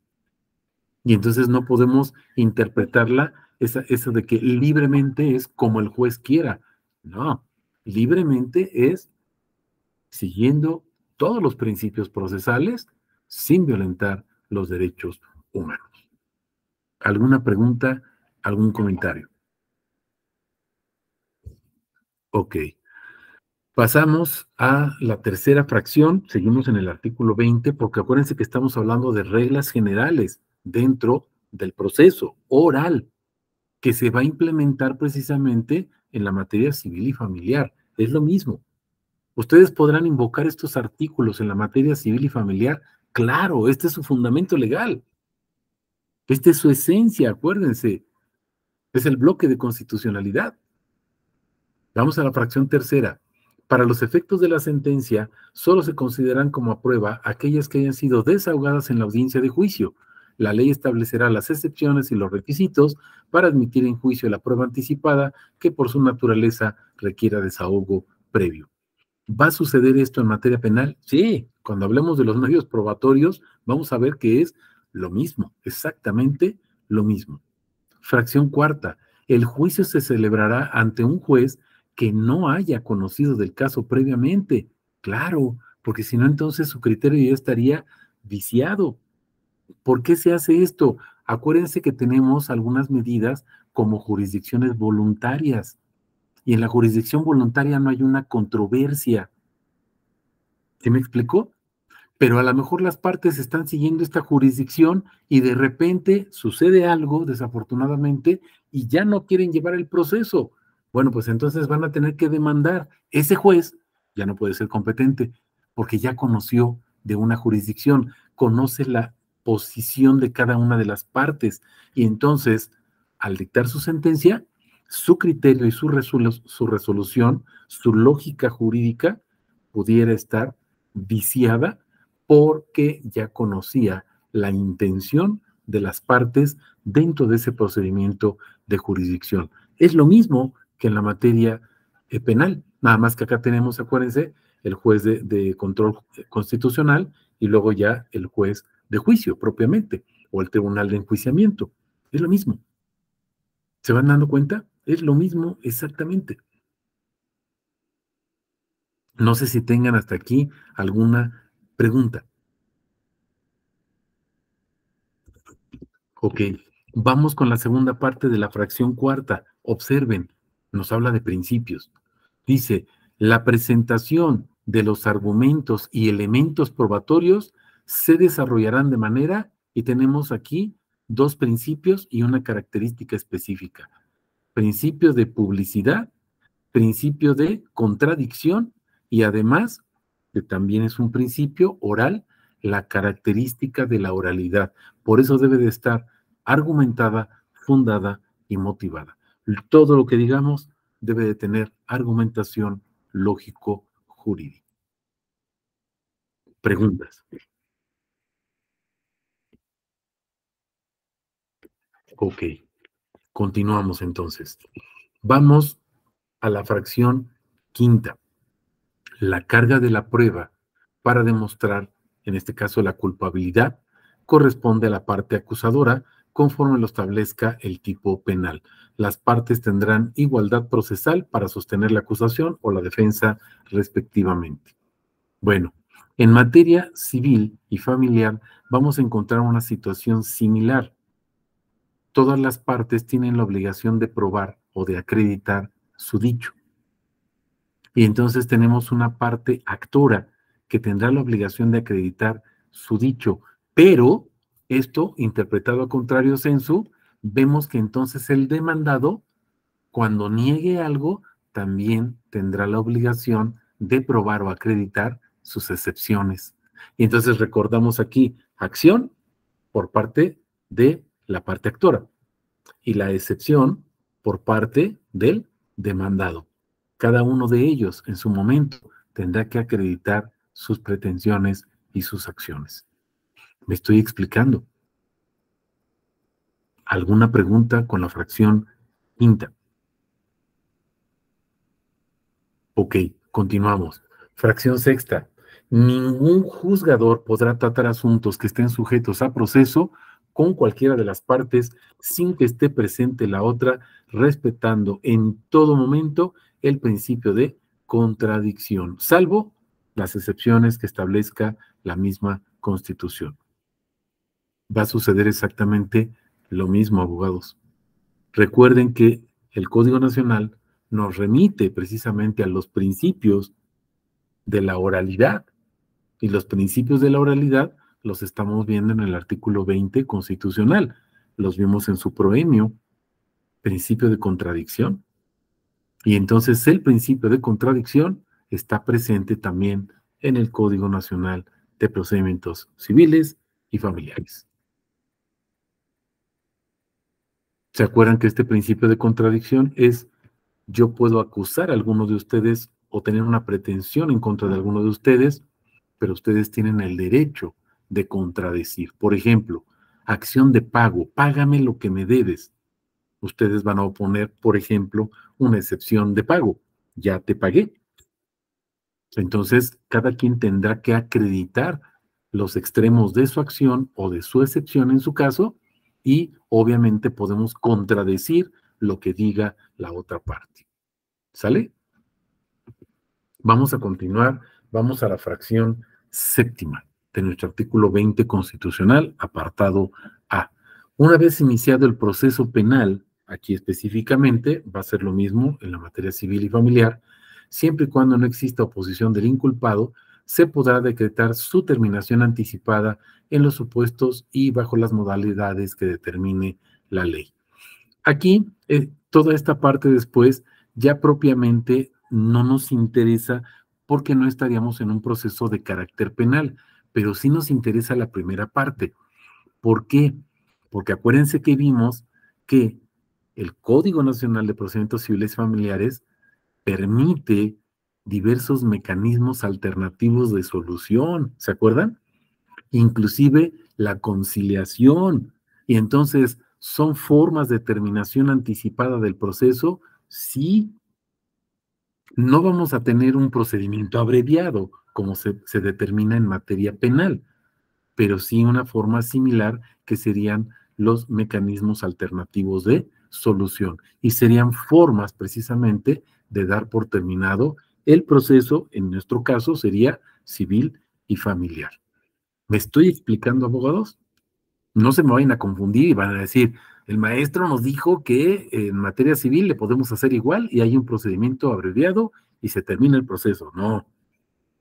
Y entonces no podemos interpretarla, eso de que libremente es como el juez quiera. No, libremente es siguiendo todos los principios procesales sin violentar los derechos humanos. ¿Alguna pregunta? ¿Algún comentario? Ok. Pasamos a la tercera fracción, seguimos en el artículo 20, porque acuérdense que estamos hablando de reglas generales dentro del proceso oral, que se va a implementar precisamente en la materia civil y familiar. Es lo mismo. Ustedes podrán invocar estos artículos en la materia civil y familiar. Claro, este es su fundamento legal. Esta es su esencia, acuérdense. Es el bloque de constitucionalidad. Vamos a la fracción tercera. Para los efectos de la sentencia, solo se consideran como a prueba aquellas que hayan sido desahogadas en la audiencia de juicio. La ley establecerá las excepciones y los requisitos para admitir en juicio la prueba anticipada que por su naturaleza requiera desahogo previo. ¿Va a suceder esto en materia penal? Sí, cuando hablemos de los medios probatorios, vamos a ver que es lo mismo, exactamente lo mismo. Fracción cuarta. El juicio se celebrará ante un juez que no haya conocido del caso previamente. Claro, porque si no, entonces su criterio ya estaría viciado. ¿Por qué se hace esto? Acuérdense que tenemos algunas medidas como jurisdicciones voluntarias. Y en la jurisdicción voluntaria no hay una controversia. ¿Sí me explicó? Pero a lo mejor las partes están siguiendo esta jurisdicción y de repente sucede algo, desafortunadamente, y ya no quieren llevar el proceso. Bueno, pues entonces van a tener que demandar. Ese juez ya no puede ser competente porque ya conoció de una jurisdicción, conoce la posición de cada una de las partes y entonces, al dictar su sentencia, su criterio y su resolución, su lógica jurídica pudiera estar viciada porque ya conocía la intención de las partes dentro de ese procedimiento de jurisdicción. Es lo mismo que en la materia penal, nada más que acá tenemos, acuérdense, el juez de control constitucional y luego ya el juez de juicio propiamente, o el tribunal de enjuiciamiento. Es lo mismo. ¿Se van dando cuenta? Es lo mismo exactamente. No sé si tengan hasta aquí alguna pregunta. Ok, vamos con la segunda parte de la fracción cuarta. Observen, nos habla de principios. Dice, la presentación de los argumentos y elementos probatorios se desarrollarán de manera, y tenemos aquí dos principios y una característica específica. Principio de publicidad, principio de contradicción y además, que también es un principio oral, la característica de la oralidad. Por eso debe de estar argumentada, fundada y motivada. Todo lo que digamos debe de tener argumentación lógico-jurídica. Preguntas. Ok, continuamos entonces. Vamos a la fracción quinta. La carga de la prueba para demostrar, en este caso, la culpabilidad, corresponde a la parte acusadora conforme lo establezca el tipo penal. Las partes tendrán igualdad procesal para sostener la acusación o la defensa respectivamente. Bueno, en materia civil y familiar vamos a encontrar una situación similar. Todas las partes tienen la obligación de probar o de acreditar su dicho. Y entonces tenemos una parte actora que tendrá la obligación de acreditar su dicho, pero esto, interpretado a contrario sensu, vemos que entonces el demandado, cuando niegue algo, también tendrá la obligación de probar o acreditar sus excepciones. Y entonces recordamos aquí acción por parte de la parte actora y la excepción por parte del demandado. Cada uno de ellos en su momento tendrá que acreditar sus pretensiones y sus acciones. ¿Me estoy explicando? ¿Alguna pregunta con la fracción quinta? Ok, continuamos. Fracción sexta. Ningún juzgador podrá tratar asuntos que estén sujetos a proceso con cualquiera de las partes sin que esté presente la otra, respetando en todo momento el principio de contradicción, salvo las excepciones que establezca la misma Constitución. Va a suceder exactamente lo mismo, abogados. Recuerden que el Código Nacional nos remite precisamente a los principios de la oralidad. Y los principios de la oralidad los estamos viendo en el artículo 20 constitucional. Los vimos en su proemio, principio de contradicción. Y entonces el principio de contradicción está presente también en el Código Nacional de Procedimientos Civiles y Familiares. ¿Se acuerdan que este principio de contradicción es yo puedo acusar a alguno de ustedes o tener una pretensión en contra de alguno de ustedes, pero ustedes tienen el derecho de contradecir. Por ejemplo, acción de pago, págame lo que me debes. Ustedes van a oponer, por ejemplo, una excepción de pago. Ya te pagué. Entonces, cada quien tendrá que acreditar los extremos de su acción o de su excepción en su caso, y obviamente podemos contradecir lo que diga la otra parte. ¿Sale? Vamos a continuar, vamos a la fracción séptima de nuestro artículo 20 constitucional, apartado A. Una vez iniciado el proceso penal, aquí específicamente va a ser lo mismo en la materia civil y familiar, siempre y cuando no exista oposición del inculpado, se podrá decretar su terminación anticipada en los supuestos y bajo las modalidades que determine la ley. Aquí, toda esta parte después ya propiamente no nos interesa porque no estaríamos en un proceso de carácter penal, pero sí nos interesa la primera parte. ¿Por qué? Porque acuérdense que vimos que el Código Nacional de Procedimientos Civiles y Familiares permite diversos mecanismos alternativos de solución, ¿se acuerdan? Inclusive la conciliación. Y entonces, ¿son formas de terminación anticipada del proceso? Sí. No vamos a tener un procedimiento abreviado, como se determina en materia penal, pero sí una forma similar que serían los mecanismos alternativos de solución. Y serían formas precisamente de dar por terminado el proceso, en nuestro caso sería civil y familiar. ¿Me estoy explicando, abogados? No se me vayan a confundir y van a decir, el maestro nos dijo que en materia civil le podemos hacer igual y hay un procedimiento abreviado y se termina el proceso. No,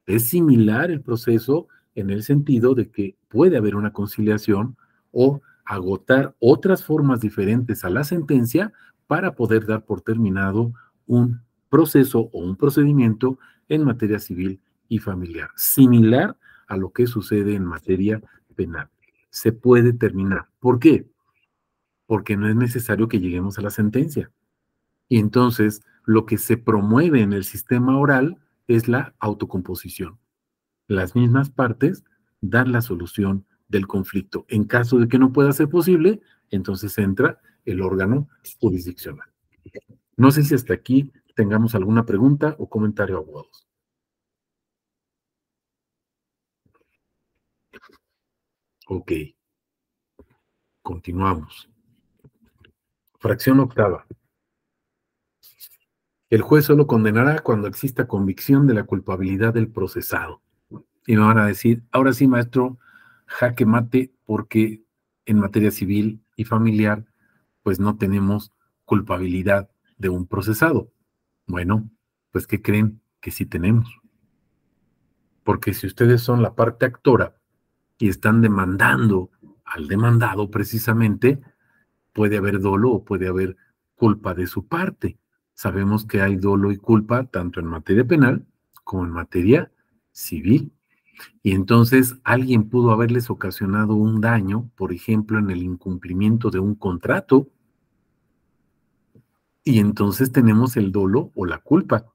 es similar el proceso en el sentido de que puede haber una conciliación o agotar otras formas diferentes a la sentencia para poder dar por terminado un proceso o un procedimiento en materia civil y familiar, similar a lo que sucede en materia penal. Se puede terminar. ¿Por qué? Porque no es necesario que lleguemos a la sentencia. Y entonces, lo que se promueve en el sistema oral es la autocomposición. Las mismas partes dan la solución del conflicto. En caso de que no pueda ser posible, entonces entra el órgano jurisdiccional. No sé si hasta aquí tengamos alguna pregunta o comentario, abogados. Ok, continuamos. Fracción octava. El juez solo condenará cuando exista convicción de la culpabilidad del procesado. Y me van a decir, ahora sí, maestro, jaque mate, porque en materia civil y familiar, pues no tenemos culpabilidad de un procesado. Bueno, pues ¿qué creen? Que sí tenemos. Porque si ustedes son la parte actora y están demandando al demandado precisamente, puede haber dolo o puede haber culpa de su parte. Sabemos que hay dolo y culpa tanto en materia penal como en materia civil. Y entonces alguien pudo haberles ocasionado un daño, por ejemplo, en el incumplimiento de un contrato, y entonces tenemos el dolo o la culpa.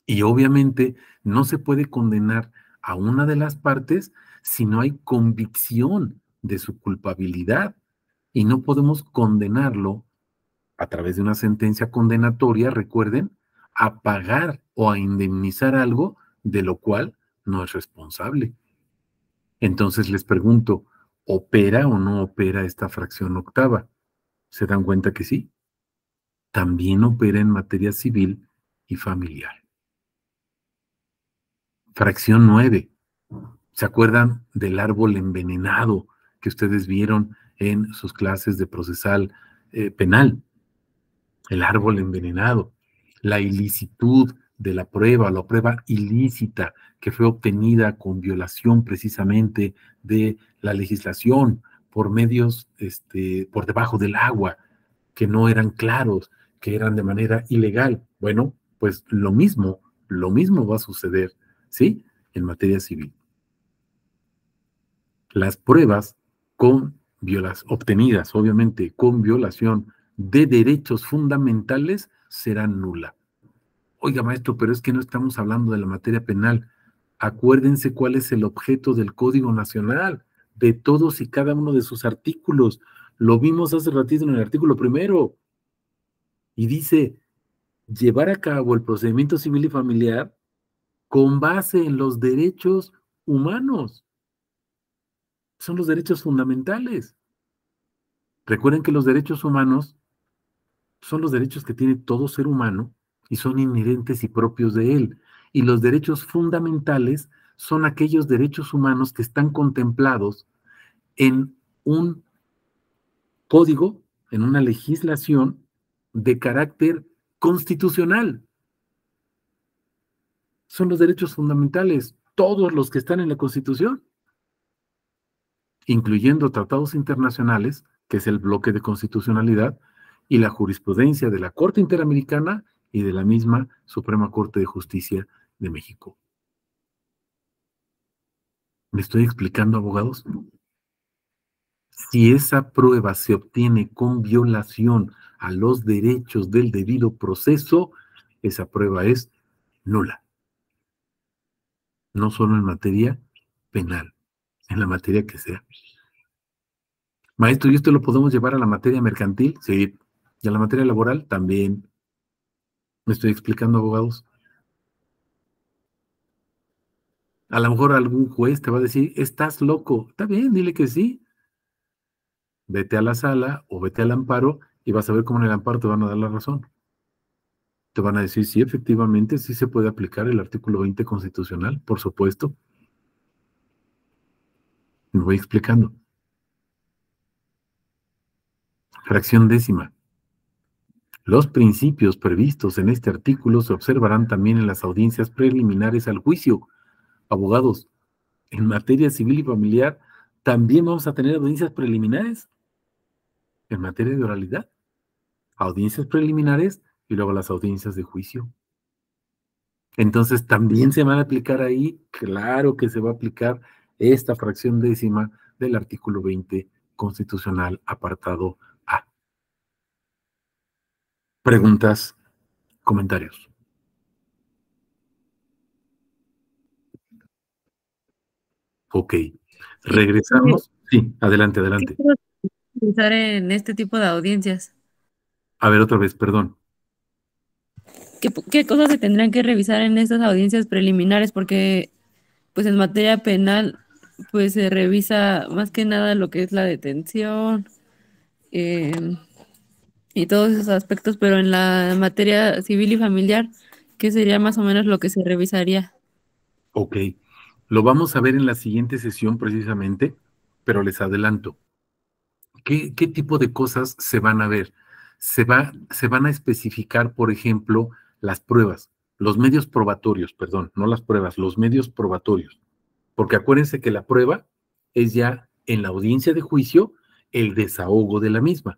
Y obviamente no se puede condenar a una de las partes si no hay convicción de su culpabilidad. Y no podemos condenarlo a través de una sentencia condenatoria, recuerden, a pagar o a indemnizar algo de lo cual no es responsable. Entonces les pregunto, ¿opera o no opera esta fracción octava? ¿Se dan cuenta que sí? También opera en materia civil y familiar. Fracción 9. ¿Se acuerdan del árbol envenenado que ustedes vieron en sus clases de procesal penal? El árbol envenenado. La ilicitud de la prueba ilícita que fue obtenida con violación precisamente de la legislación por medios, por debajo del agua, que no eran claros, que eran de manera ilegal. Bueno, pues lo mismo va a suceder, ¿sí? En materia civil. Las pruebas obtenidas, obviamente, con violación de derechos fundamentales, será nula. Oiga, maestro, pero es que no estamos hablando de la materia penal. Acuérdense cuál es el objeto del Código Nacional, de todos y cada uno de sus artículos. Lo vimos hace ratito en el artículo primero. Y dice, llevar a cabo el procedimiento civil y familiar con base en los derechos humanos. Son los derechos fundamentales. Recuerden que los derechos humanos son los derechos que tiene todo ser humano y son inherentes y propios de él. Y los derechos fundamentales son aquellos derechos humanos que están contemplados en un código, en una legislación de carácter constitucional. Son los derechos fundamentales, todos los que están en la Constitución, incluyendo tratados internacionales, que es el bloque de constitucionalidad, y la jurisprudencia de la Corte Interamericana y de la misma Suprema Corte de Justicia de México. ¿Me estoy explicando, abogados? Si esa prueba se obtiene con violación a los derechos del debido proceso, esa prueba es nula. No solo en materia penal, en la materia que sea. Maestro, ¿y esto lo podemos llevar a la materia mercantil? Sí. ¿Y a la materia laboral? También. ¿Me estoy explicando, abogados? A lo mejor algún juez te va a decir, estás loco. Está bien, dile que sí. Vete a la sala o vete al amparo y vas a ver cómo en el amparo te van a dar la razón. Te van a decir, sí, efectivamente, sí se puede aplicar el artículo 20 constitucional, por supuesto. Me voy explicando. Fracción décima. Los principios previstos en este artículo se observarán también en las audiencias preliminares al juicio. Abogados, en materia civil y familiar, también vamos a tener audiencias preliminares en materia de oralidad. Audiencias preliminares y luego las audiencias de juicio. Entonces, ¿también se van a aplicar ahí? Claro que se va a aplicar esta fracción décima del artículo 20 constitucional, apartado A. Preguntas, comentarios. Ok. Regresamos. Sí, adelante, adelante. ¿Qué cosas revisar en este tipo de audiencias? A ver, otra vez, perdón. ¿Qué cosas se tendrían que revisar en estas audiencias preliminares? Porque, pues en materia penal, pues se revisa más que nada lo que es la detención y todos esos aspectos, pero en la materia civil y familiar, ¿qué sería más o menos lo que se revisaría? Ok. Lo vamos a ver en la siguiente sesión precisamente, pero les adelanto. ¿Qué tipo de cosas se van a ver? Se van a especificar, por ejemplo, las pruebas, los medios probatorios, perdón, no las pruebas, los medios probatorios. Porque acuérdense que la prueba es ya en la audiencia de juicio el desahogo de la misma.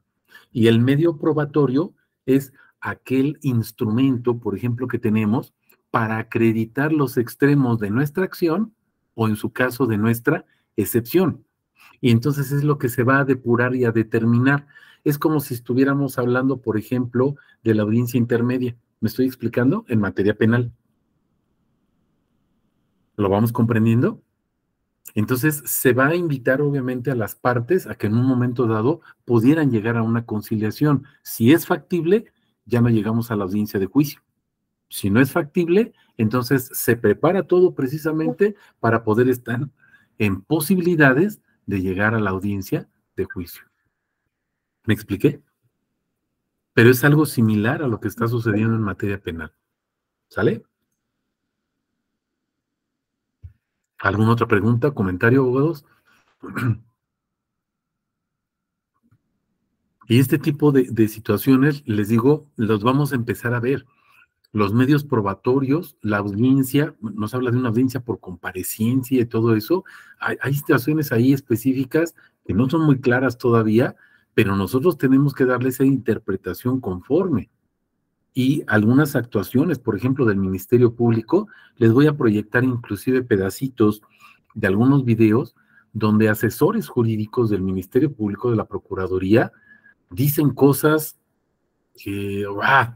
Y el medio probatorio es aquel instrumento, por ejemplo, que tenemos para acreditar los extremos de nuestra acción o en su caso de nuestra excepción. Y entonces es lo que se va a depurar y a determinar. Es como si estuviéramos hablando, por ejemplo, de la audiencia intermedia. ¿Me estoy explicando? En materia penal. ¿Lo vamos comprendiendo? Entonces se va a invitar obviamente a las partes a que en un momento dado pudieran llegar a una conciliación. Si es factible, ya no llegamos a la audiencia de juicio. Si no es factible, entonces se prepara todo precisamente para poder estar en posibilidades de llegar a la audiencia de juicio. ¿Me expliqué? Pero es algo similar a lo que está sucediendo en materia penal. ¿Sale? ¿Alguna otra pregunta, comentario, abogados? Y este tipo de situaciones, les digo, los vamos a empezar a ver. Los medios probatorios, la audiencia, nos habla de una audiencia por comparecencia y todo eso. Hay situaciones ahí específicas que no son muy claras todavía, pero nosotros tenemos que darle esa interpretación conforme. Y algunas actuaciones, por ejemplo, del Ministerio Público, les voy a proyectar inclusive pedacitos de algunos videos donde asesores jurídicos del Ministerio Público, de la Procuraduría, dicen cosas que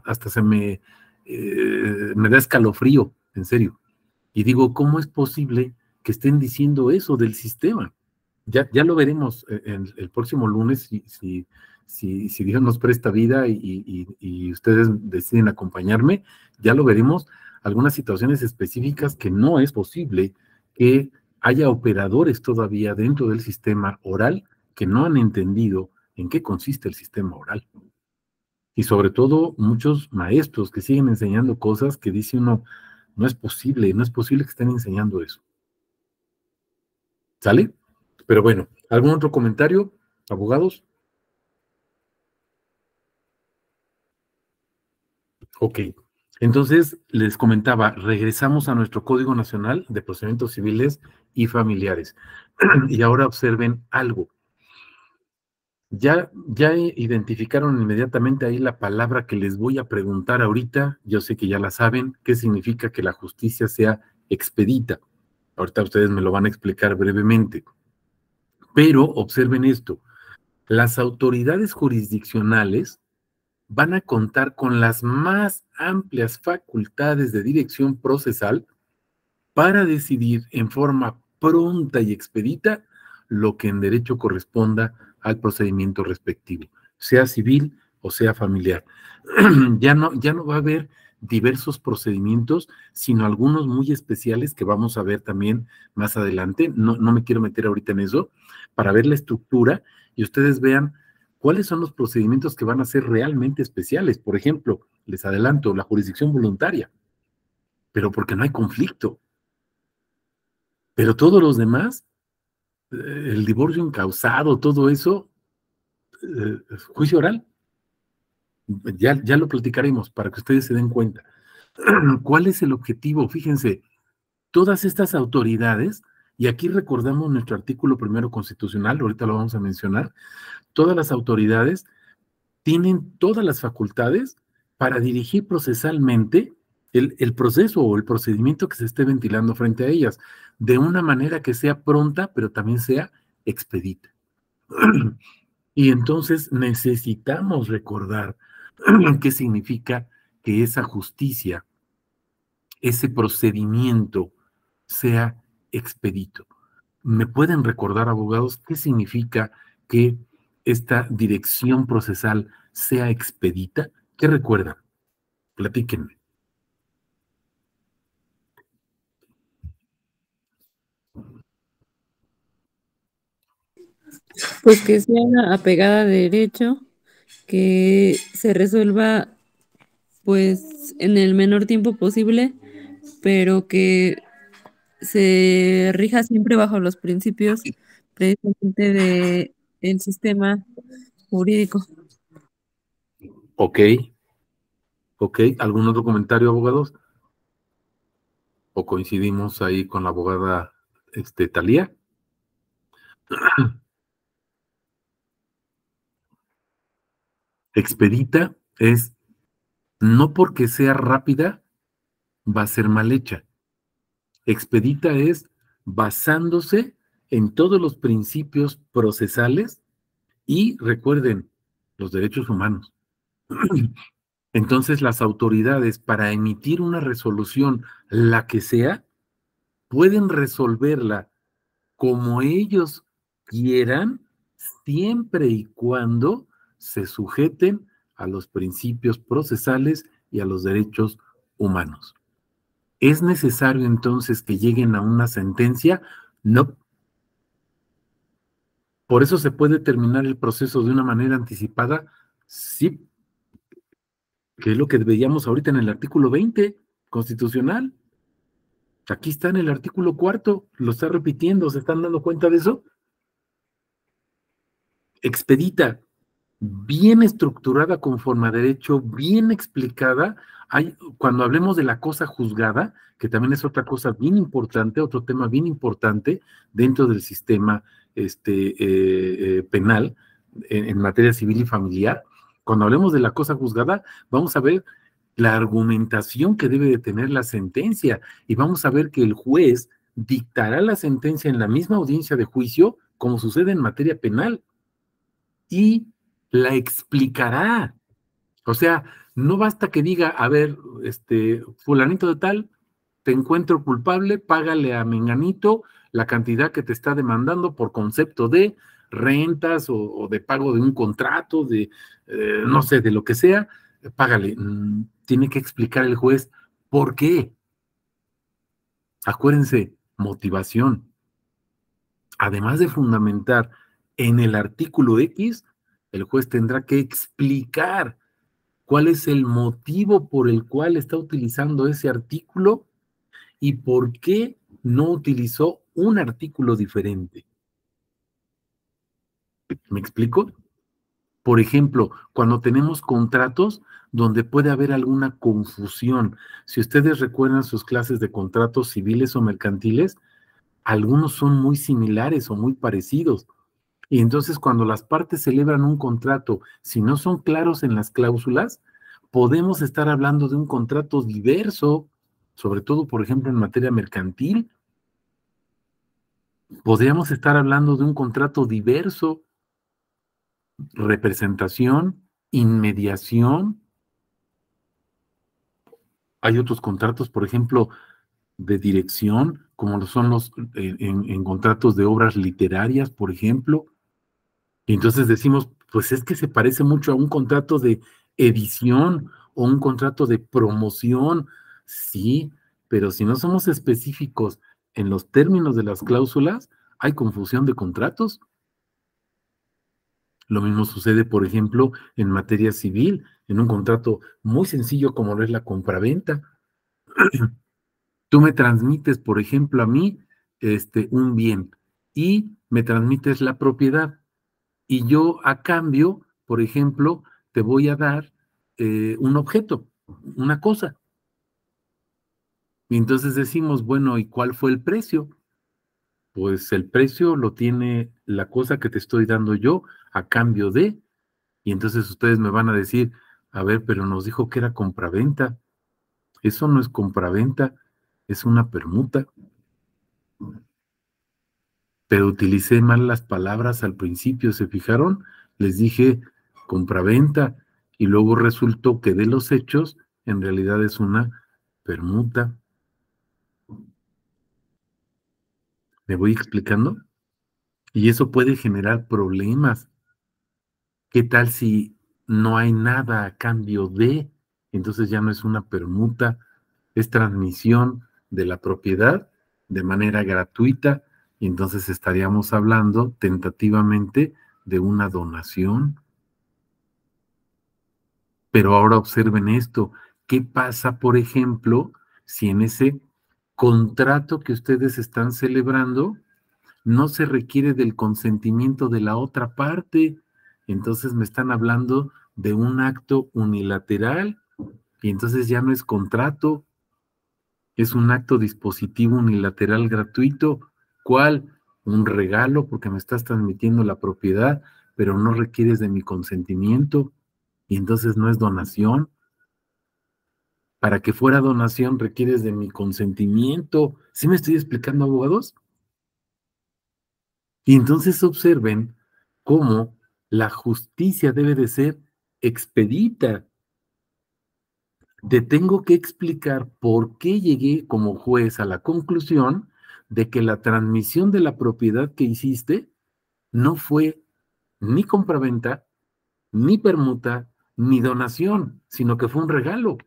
hasta me da escalofrío, en serio. Y digo, ¿cómo es posible que estén diciendo eso del sistema? Ya lo veremos el próximo lunes, si Dios nos presta vida y ustedes deciden acompañarme, ya lo veremos, algunas situaciones específicas que no es posible que haya operadores todavía dentro del sistema oral que no han entendido en qué consiste el sistema oral. Y sobre todo muchos maestros que siguen enseñando cosas que dice uno, no es posible que estén enseñando eso. ¿Sale? Pero bueno, ¿algún otro comentario, abogados? Ok. Entonces, les comentaba, regresamos a nuestro Código Nacional de Procedimientos Civiles y Familiares. Y ahora observen algo. Ya identificaron inmediatamente ahí la palabra que les voy a preguntar ahorita. Yo sé que ya la saben. ¿Qué significa que la justicia sea expedita? Ahorita ustedes me lo van a explicar brevemente. Pero observen esto. Las autoridades jurisdiccionales van a contar con las más amplias facultades de dirección procesal para decidir en forma pronta y expedita lo que en derecho corresponda al procedimiento respectivo, sea civil o sea familiar. Ya no va a haber diversos procedimientos, sino algunos muy especiales que vamos a ver también más adelante. No me quiero meter ahorita en eso, para ver la estructura y ustedes vean cuáles son los procedimientos que van a ser realmente especiales. Por ejemplo, les adelanto, la jurisdicción voluntaria, pero porque no hay conflicto. Pero todos los demás, el divorcio incausado, todo eso, juicio oral, ya lo platicaremos para que ustedes se den cuenta. ¿Cuál es el objetivo? Fíjense, todas estas autoridades, y aquí recordamos nuestro artículo primero constitucional, ahorita lo vamos a mencionar, todas las autoridades tienen todas las facultades para dirigir procesalmente el proceso o el procedimiento que se esté ventilando frente a ellas, de una manera que sea pronta, pero también sea expedita. Y entonces necesitamos recordar qué significa que esa justicia, ese procedimiento sea expedito. ¿Me pueden recordar, abogados, qué significa que esta dirección procesal sea expedita? ¿Qué recuerdan? Platíquenme. Pues que sea apegada a derecho, que se resuelva pues en el menor tiempo posible, pero que se rija siempre bajo los principios precisamente de el sistema jurídico. Ok, ¿algún otro comentario, abogados? ¿O coincidimos ahí con la abogada Talía? Expedita es, no porque sea rápida, va a ser mal hecha. Expedita es basándose en todos los principios procesales y recuerden, los derechos humanos. Entonces las autoridades para emitir una resolución, la que sea, pueden resolverla como ellos quieran, siempre y cuando se sujeten a los principios procesales y a los derechos humanos. ¿Es necesario entonces que lleguen a una sentencia? No. ¿Por eso se puede terminar el proceso de una manera anticipada? Sí, que es lo que veíamos ahorita en el artículo 20 constitucional. Aquí está en el artículo 4, lo está repitiendo, ¿se están dando cuenta de eso? Expedita, bien estructurada conforme a derecho, bien explicada. Cuando hablemos de la cosa juzgada, que también es otra cosa bien importante, otro tema bien importante dentro del sistema penal en materia civil y familiar, cuando hablemos de la cosa juzgada, vamos a ver la argumentación que debe de tener la sentencia y vamos a ver que el juez dictará la sentencia en la misma audiencia de juicio como sucede en materia penal y la explicará. O sea, no basta que diga, a ver, fulanito de tal, te encuentro culpable, págale a menganito la cantidad que te está demandando por concepto de rentas o de pago de un contrato, de no sé, de lo que sea, págale. Tiene que explicar el juez por qué. Acuérdense, motivación. Además de fundamentar en el artículo X, el juez tendrá que explicar cuál es el motivo por el cual está utilizando ese artículo y por qué no utilizó un artículo diferente. ¿Me explico? Por ejemplo, cuando tenemos contratos donde puede haber alguna confusión. Si ustedes recuerdan sus clases de contratos civiles o mercantiles, algunos son muy similares o muy parecidos. Y entonces cuando las partes celebran un contrato, si no son claros en las cláusulas, podemos estar hablando de un contrato diverso, sobre todo, por ejemplo, en materia mercantil. Podríamos estar hablando de un contrato diverso, representación, inmediación. Hay otros contratos, por ejemplo, de dirección, como lo son los en contratos de obras literarias, por ejemplo. Y entonces decimos, pues es que se parece mucho a un contrato de edición o un contrato de promoción. Sí, pero si no somos específicos en los términos de las cláusulas, hay confusión de contratos. Lo mismo sucede, por ejemplo, en materia civil, en un contrato muy sencillo como lo es la compraventa. Tú me transmites, por ejemplo, a mí, un bien y me transmites la propiedad. Y yo a cambio, por ejemplo, te voy a dar un objeto, una cosa. Y entonces decimos, bueno, ¿y cuál fue el precio? Pues el precio lo tiene la cosa que te estoy dando yo a cambio de, y entonces ustedes me van a decir, a ver, pero nos dijo que era compraventa. Eso no es compraventa, es una permuta. Pero utilicé mal las palabras al principio, ¿se fijaron? Les dije compraventa y luego resultó que de los hechos en realidad es una permuta. ¿Me voy explicando? Y eso puede generar problemas. ¿Qué tal si no hay nada a cambio de? Entonces ya no es una permuta, es transmisión de la propiedad de manera gratuita y entonces estaríamos hablando tentativamente de una donación. Pero ahora observen esto, ¿qué pasa, por ejemplo, si en ese contrato que ustedes están celebrando no se requiere del consentimiento de la otra parte? Entonces me están hablando de un acto unilateral y entonces ya no es contrato, es un acto dispositivo unilateral gratuito. ¿Cuál? Un regalo porque me estás transmitiendo la propiedad, pero no requieres de mi consentimiento y entonces no es donación. Para que fuera donación requieres de mi consentimiento. ¿Sí me estoy explicando, abogados? Y entonces observen cómo la justicia debe de ser expedita. Te tengo que explicar por qué llegué como juez a la conclusión de que la transmisión de la propiedad que hiciste no fue ni compraventa, ni permuta, ni donación, sino que fue un regalo.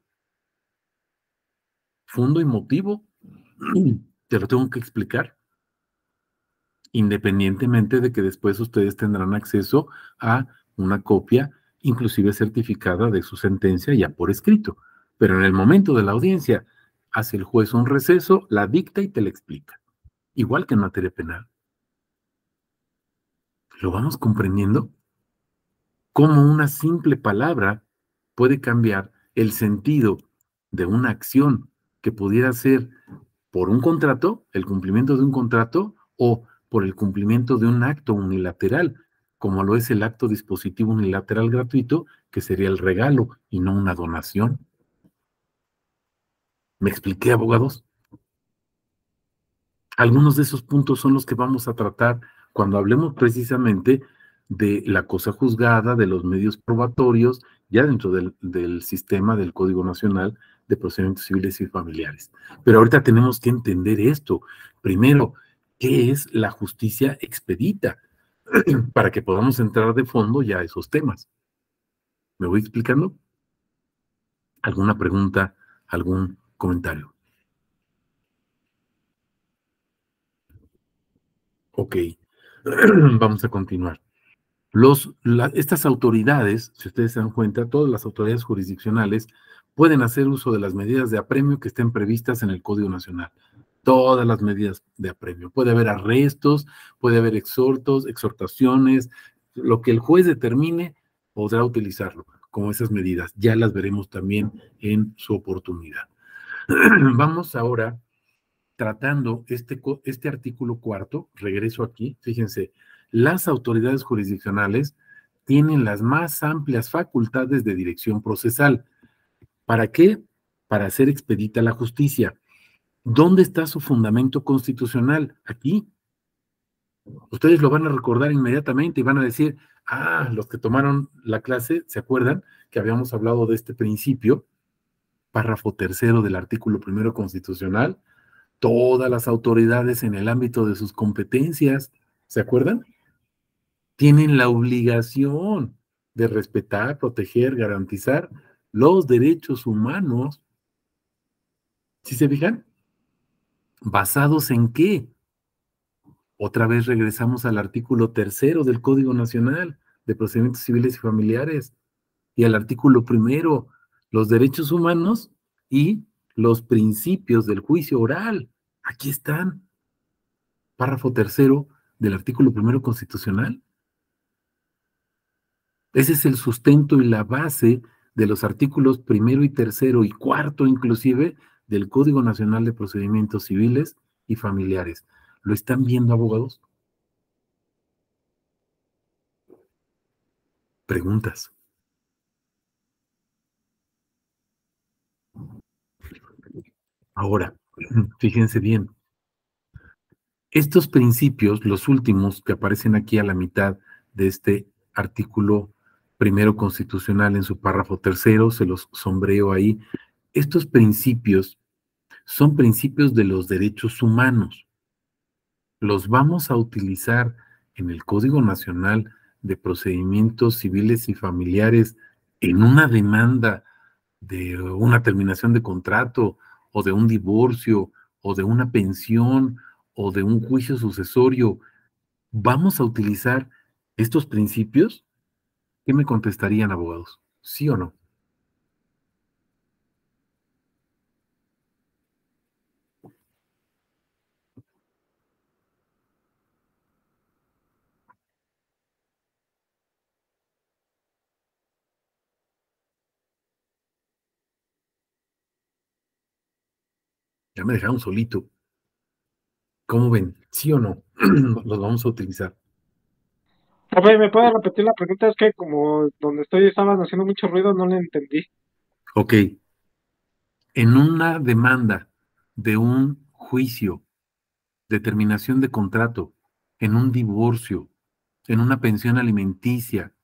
Fondo y motivo. Te lo tengo que explicar, independientemente de que después ustedes tendrán acceso a una copia, inclusive certificada de su sentencia ya por escrito. Pero en el momento de la audiencia, hace el juez un receso, la dicta y te la explica. Igual que en materia penal. ¿Lo vamos comprendiendo? Cómo una simple palabra puede cambiar el sentido de una acción que pudiera ser por un contrato, el cumplimiento de un contrato, o por el cumplimiento de un acto unilateral, como lo es el acto dispositivo unilateral gratuito, que sería el regalo y no una donación. ¿Me expliqué, abogados? Algunos de esos puntos son los que vamos a tratar cuando hablemos precisamente de la cosa juzgada, de los medios probatorios, ya dentro del sistema del Código Nacional de Procedimientos Civiles y Familiares. Pero ahorita tenemos que entender esto. Primero, ¿qué es la justicia expedita? Para que podamos entrar de fondo ya a esos temas. ¿Me voy explicando? ¿Alguna pregunta, algún comentario? Ok, vamos a continuar. Estas autoridades, si ustedes se dan cuenta, todas las autoridades jurisdiccionales pueden hacer uso de las medidas de apremio que estén previstas en el Código Nacional. Todas las medidas de apremio. Puede haber arrestos, puede haber exhortos, exhortaciones, lo que el juez determine podrá utilizarlo como esas medidas. Ya las veremos también en su oportunidad. Vamos ahora tratando este artículo cuarto, regreso aquí, fíjense, las autoridades jurisdiccionales tienen las más amplias facultades de dirección procesal. ¿Para qué? Para hacer expedita la justicia. ¿Dónde está su fundamento constitucional? Aquí. Ustedes lo van a recordar inmediatamente y van a decir, los que tomaron la clase, ¿se acuerdan que habíamos hablado de este principio? Párrafo tercero del artículo primero constitucional. Todas las autoridades en el ámbito de sus competencias, ¿se acuerdan? Tienen la obligación de respetar, proteger, garantizar los derechos humanos. ¿Sí se fijan? ¿Basados en qué? Otra vez regresamos al artículo tercero del Código Nacional de Procedimientos Civiles y Familiares y al artículo primero, los derechos humanos y los principios del juicio oral. Aquí están. Párrafo tercero del artículo primero constitucional. Ese es el sustento y la base de los artículos primero y tercero y cuarto inclusive del Código Nacional de Procedimientos Civiles y Familiares. ¿Lo están viendo, abogados? Preguntas. Ahora, fíjense bien. Estos principios, los últimos que aparecen aquí a la mitad de este artículo primero constitucional en su párrafo tercero, se los sombreo ahí. Estos principios son principios de los derechos humanos. Los vamos a utilizar en el Código Nacional de Procedimientos Civiles y Familiares en una demanda de una terminación de contrato o de un divorcio o de una pensión o de un juicio sucesorio. ¿Vamos a utilizar estos principios? ¿Qué me contestarían, abogados? ¿Sí o no? Ya me dejaron solito. ¿Cómo ven? ¿Sí o no? Los vamos a utilizar. A ver, ¿me puedes repetir la pregunta? Es que como donde estoy estaban haciendo mucho ruido, no le entendí. Ok. En una demanda de un juicio, determinación de contrato, en un divorcio, en una pensión alimenticia,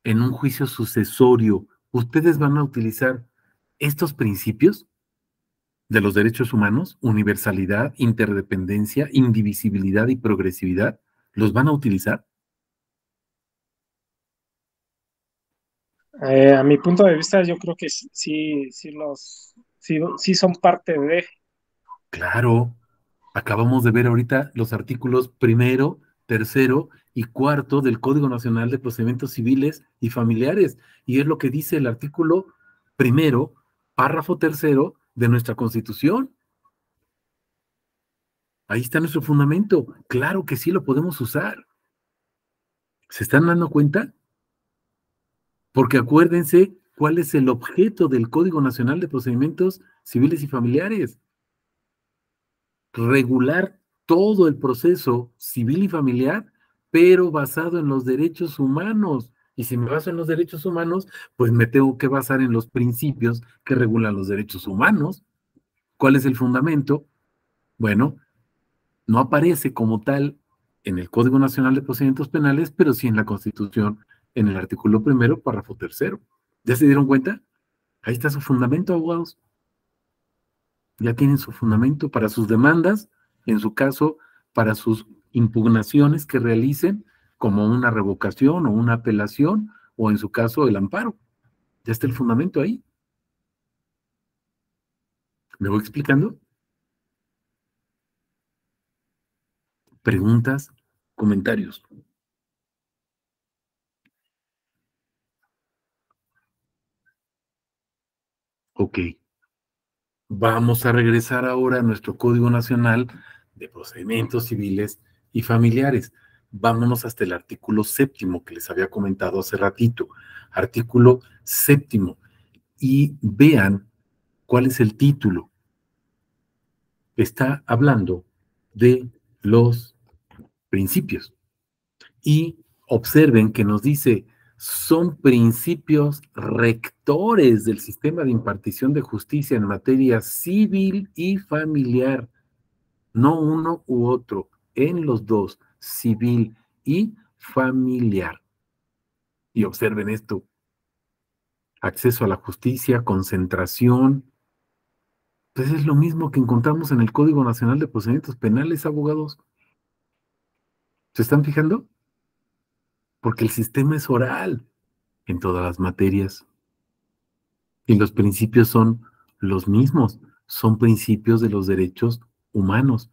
en un juicio sucesorio, ¿ustedes van a utilizar estos principios de los derechos humanos, universalidad, interdependencia, indivisibilidad y progresividad? ¿Los van a utilizar? A mi punto de vista, yo creo que sí son parte de. Claro. Acabamos de ver ahorita los artículos primero, tercero y cuarto del Código Nacional de Procedimientos Civiles y Familiares. Y es lo que dice el artículo primero, párrafo tercero de nuestra Constitución. Ahí está nuestro fundamento. Claro que sí lo podemos usar. ¿Se están dando cuenta? Porque acuérdense cuál es el objeto del Código Nacional de Procedimientos Civiles y Familiares. Regular todo el proceso civil y familiar, pero basado en los derechos humanos. Y si me baso en los derechos humanos, pues me tengo que basar en los principios que regulan los derechos humanos. ¿Cuál es el fundamento? Bueno, no aparece como tal en el Código Nacional de Procedimientos Penales, pero sí en la Constitución, en el artículo 1, párrafo 3. ¿Ya se dieron cuenta? Ahí está su fundamento, abogados. Ya tienen su fundamento para sus demandas, en su caso, para sus impugnaciones que realicen, como una revocación o una apelación, o en su caso, el amparo. Ya está el fundamento ahí. ¿Me voy explicando? Preguntas, comentarios. Ok. Vamos a regresar ahora a nuestro Código Nacional de Procedimientos Civiles y Familiares. Vámonos hasta el artículo 7 que les había comentado hace ratito. Artículo 7. Y vean cuál es el título. Está hablando de los principios. Y observen que nos dice, son principios rectores del sistema de impartición de justicia en materia civil y familiar, no uno u otro, en los dos, civil y familiar. Y observen esto, acceso a la justicia, concentración, pues es lo mismo que encontramos en el Código Nacional de Procedimientos Penales, abogados. ¿Se están fijando? Porque el sistema es oral en todas las materias. Y los principios son los mismos, son principios de los derechos humanos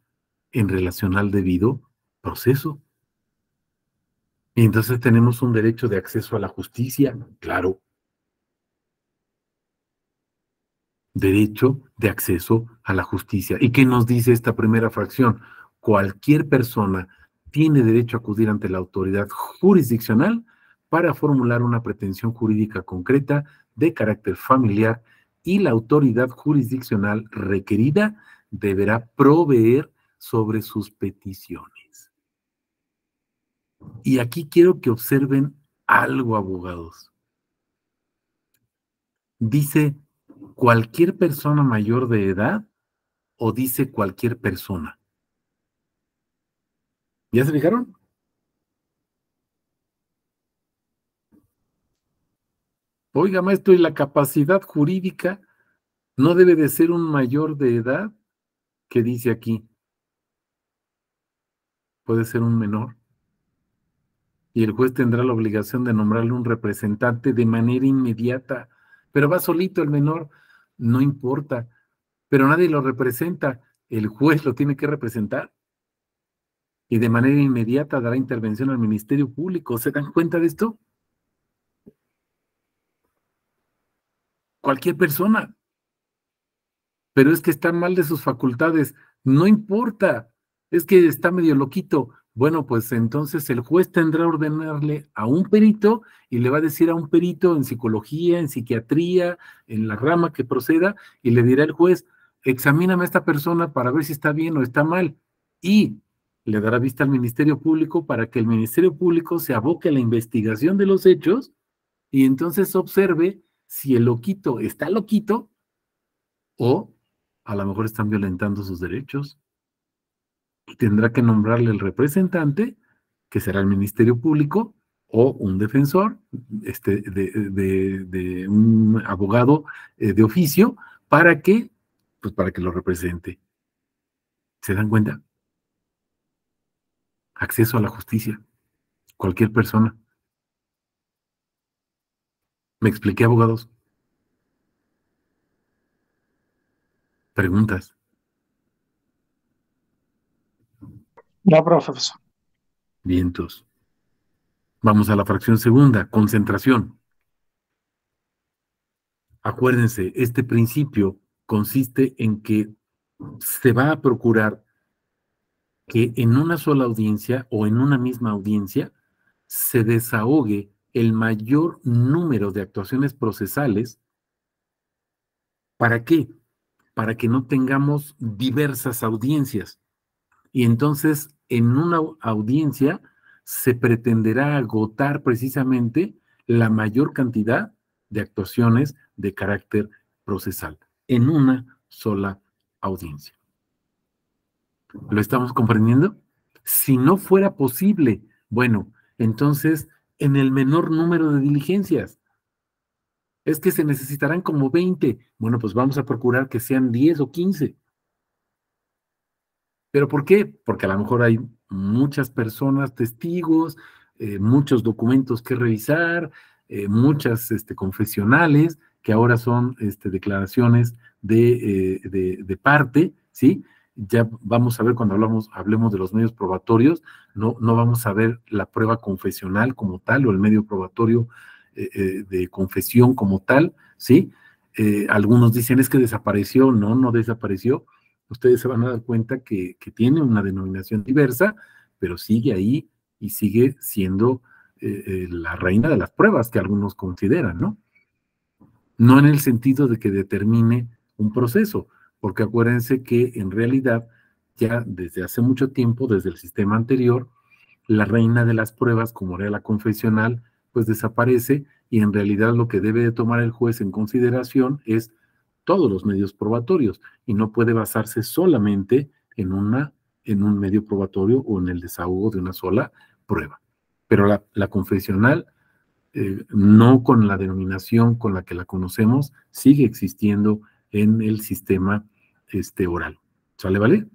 en relación al debido proceso. Y entonces tenemos un derecho de acceso a la justicia, claro. Derecho de acceso a la justicia. ¿Y qué nos dice esta primera fracción? Cualquier persona tiene derecho a acudir ante la autoridad jurisdiccional para formular una pretensión jurídica concreta de carácter familiar y la autoridad jurisdiccional requerida deberá proveer sobre sus peticiones. Y aquí quiero que observen algo, abogados. Dice cualquier persona mayor de edad o dice cualquier persona. ¿Ya se fijaron? Oiga, maestro, ¿y la capacidad jurídica no debe de ser un mayor de edad? ¿Qué dice aquí? Puede ser un menor. Y el juez tendrá la obligación de nombrarle un representante de manera inmediata. Pero va solito el menor, no importa. Pero nadie lo representa. El juez lo tiene que representar. Y de manera inmediata dará intervención al Ministerio Público. ¿Se dan cuenta de esto? Cualquier persona. Pero es que está mal de sus facultades. No importa, es que está medio loquito. Bueno, pues entonces el juez tendrá que ordenarle a un perito y le va a decir a un perito en psicología, en psiquiatría, en la rama que proceda, y le dirá el juez, examíname a esta persona para ver si está bien o está mal. Y le dará vista al Ministerio Público para que el Ministerio Público se aboque a la investigación de los hechos y entonces observe si el loquito está loquito o a lo mejor están violentando sus derechos. Y tendrá que nombrarle el representante, que será el Ministerio Público, o un defensor, de un abogado de oficio, para que, pues para que lo represente. ¿Se dan cuenta? Acceso a la justicia. Cualquier persona. ¿Me expliqué, abogados? Preguntas. No, profesor. Vientos. Vamos a la fracción segunda, concentración. Acuérdense, este principio consiste en que se va a procurar que en una sola audiencia o en una misma audiencia se desahogue el mayor número de actuaciones procesales. ¿Para qué? Para que no tengamos diversas audiencias. Y entonces, en una audiencia se pretenderá agotar precisamente la mayor cantidad de actuaciones de carácter procesal en una sola audiencia. ¿Lo estamos comprendiendo? Si no fuera posible, bueno, entonces en el menor número de diligencias. Es que se necesitarán como 20. Bueno, pues vamos a procurar que sean 10 o 15. ¿Pero por qué? Porque a lo mejor hay muchas personas, testigos, muchos documentos que revisar, muchas confesionales, que ahora son declaraciones de parte, ¿sí? Ya vamos a ver cuando hablemos de los medios probatorios, no vamos a ver la prueba confesional como tal o el medio probatorio de confesión como tal, ¿sí? Algunos dicen es que desapareció, no desapareció. Ustedes se van a dar cuenta que tiene una denominación diversa, pero sigue ahí y sigue siendo la reina de las pruebas que algunos consideran, ¿no? No en el sentido de que determine un proceso, porque acuérdense que en realidad ya desde hace mucho tiempo, desde el sistema anterior, la reina de las pruebas, como era la confesional, pues desaparece y en realidad lo que debe de tomar el juez en consideración es todos los medios probatorios y no puede basarse solamente en un medio probatorio o en el desahogo de una sola prueba. Pero la confesional, no con la denominación con la que la conocemos, sigue existiendo en el sistema oral. ¿Sale, vale?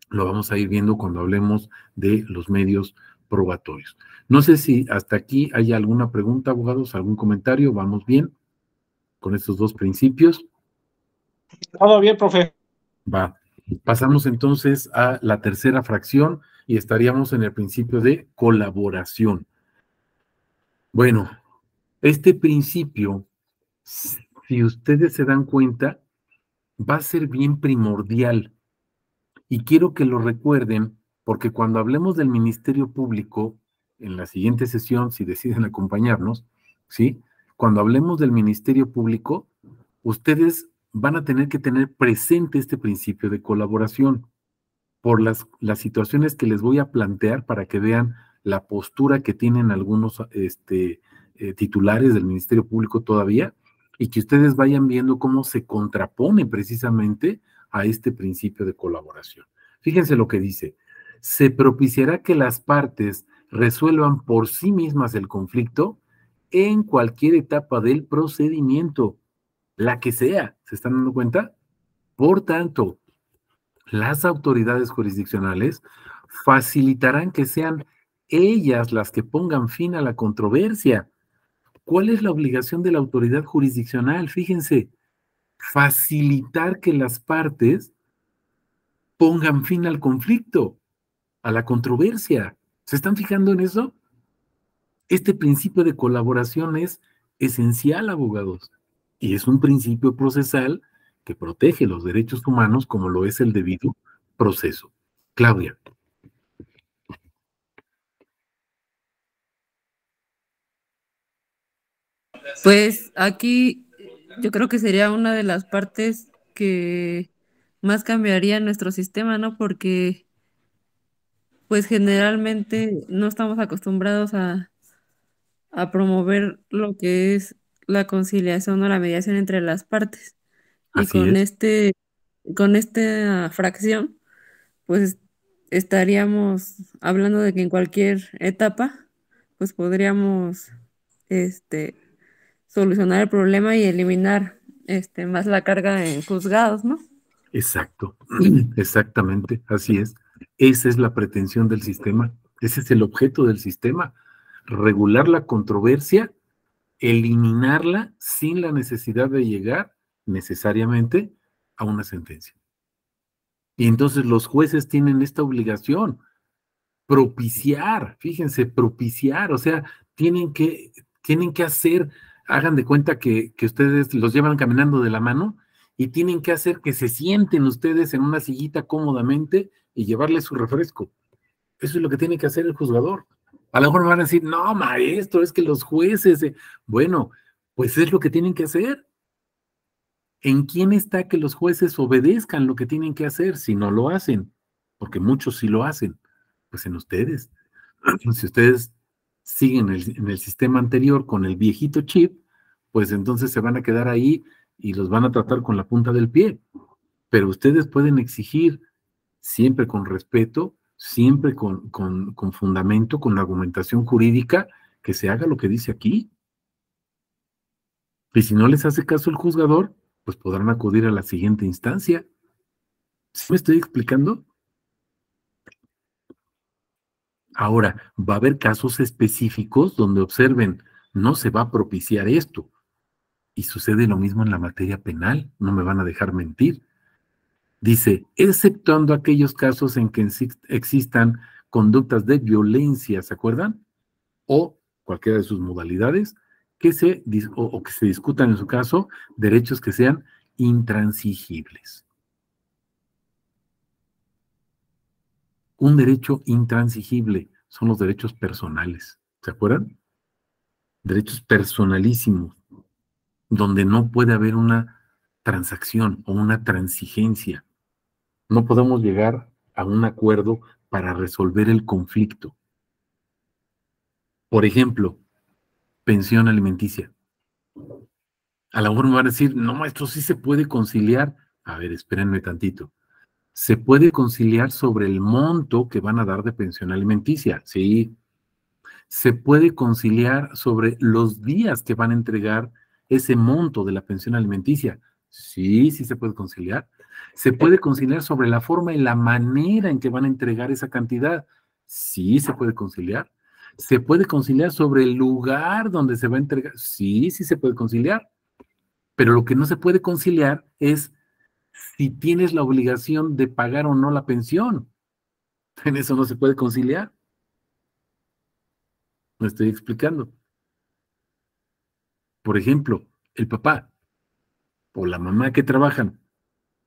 Lo vamos a ir viendo cuando hablemos de los medios probatorios. No sé si hasta aquí hay alguna pregunta, abogados, algún comentario. ¿Vamos bien con estos dos principios? Todo bien, profe. Va. Pasamos entonces a la tercera fracción y estaríamos en el principio de colaboración. Bueno, este principio, si ustedes se dan cuenta, va a ser bien primordial. Y quiero que lo recuerden, porque cuando hablemos del Ministerio Público, en la siguiente sesión, si deciden acompañarnos, ¿sí? Cuando hablemos del Ministerio Público, ustedes van a tener que tener presente este principio de colaboración por las situaciones que les voy a plantear para que vean la postura que tienen algunos titulares del Ministerio Público todavía y que ustedes vayan viendo cómo se contrapone precisamente a este principio de colaboración. Fíjense lo que dice: se propiciará que las partes resuelvan por sí mismas el conflicto en cualquier etapa del procedimiento, la que sea. ¿Se están dando cuenta? Por tanto, las autoridades jurisdiccionales facilitarán que sean ellas las que pongan fin a la controversia. ¿Cuál es la obligación de la autoridad jurisdiccional? Fíjense, facilitar que las partes pongan fin al conflicto, a la controversia. ¿Se están fijando en eso? Este principio de colaboración es esencial, abogados, y es un principio procesal que protege los derechos humanos como lo es el debido proceso. Claudia. Pues aquí yo creo que sería una de las partes que más cambiaría nuestro sistema, ¿no? Porque pues generalmente no estamos acostumbrados a promover lo que es la conciliación o la mediación entre las partes. Y Así es, con esta fracción, pues estaríamos hablando de que en cualquier etapa, pues podríamos este solucionar el problema y eliminar más la carga en juzgados, ¿no? exacto, exactamente, así es. Esa es la pretensión del sistema, ese es el objeto del sistema, regular la controversia, eliminarla sin la necesidad de llegar necesariamente a una sentencia. Y entonces los jueces tienen esta obligación, propiciar, fíjense, propiciar, o sea, tienen que hacer, hagan de cuenta que ustedes los llevan caminando de la mano y tienen que hacer que se sienten ustedes en una sillita cómodamente y llevarles su refresco. Eso es lo que tiene que hacer el juzgador. A lo mejor me van a decir, no, maestro, es que los jueces, bueno, pues es lo que tienen que hacer. ¿En quién está que los jueces obedezcan lo que tienen que hacer si no lo hacen? Porque muchos sí lo hacen. Pues en ustedes. Si ustedes siguen en el sistema anterior con el viejito chip, pues entonces se van a quedar ahí y los van a tratar con la punta del pie. Pero ustedes pueden exigir, siempre con respeto, siempre con fundamento, con argumentación jurídica, que se haga lo que dice aquí. Y si no les hace caso el juzgador, pues podrán acudir a la siguiente instancia. ¿Sí me estoy explicando? Ahora, va a haber casos específicos donde observen, no se va a propiciar esto. Y sucede lo mismo en la materia penal, no me van a dejar mentir. Dice, exceptuando aquellos casos en que existan conductas de violencia, ¿se acuerdan? O cualquiera de sus modalidades, o que se discutan en su caso derechos que sean intransigibles. Un derecho intransigible son los derechos personales, ¿se acuerdan? Derechos personalísimos, donde no puede haber una transacción o una transigencia. No podemos llegar a un acuerdo para resolver el conflicto. Por ejemplo, pensión alimenticia. A lo mejor me van a decir, no, maestro, sí se puede conciliar. A ver, espérenme tantito. Se puede conciliar sobre el monto que van a dar de pensión alimenticia, sí. Se puede conciliar sobre los días que van a entregar ese monto de la pensión alimenticia. Sí, sí se puede conciliar. Se puede conciliar sobre la forma y la manera en que van a entregar esa cantidad. Sí, se puede conciliar. Se puede conciliar sobre el lugar donde se va a entregar. Sí, sí se puede conciliar. Pero lo que no se puede conciliar es si tienes la obligación de pagar o no la pensión. En eso no se puede conciliar. Me estoy explicando. Por ejemplo, el papá o la mamá que trabajan,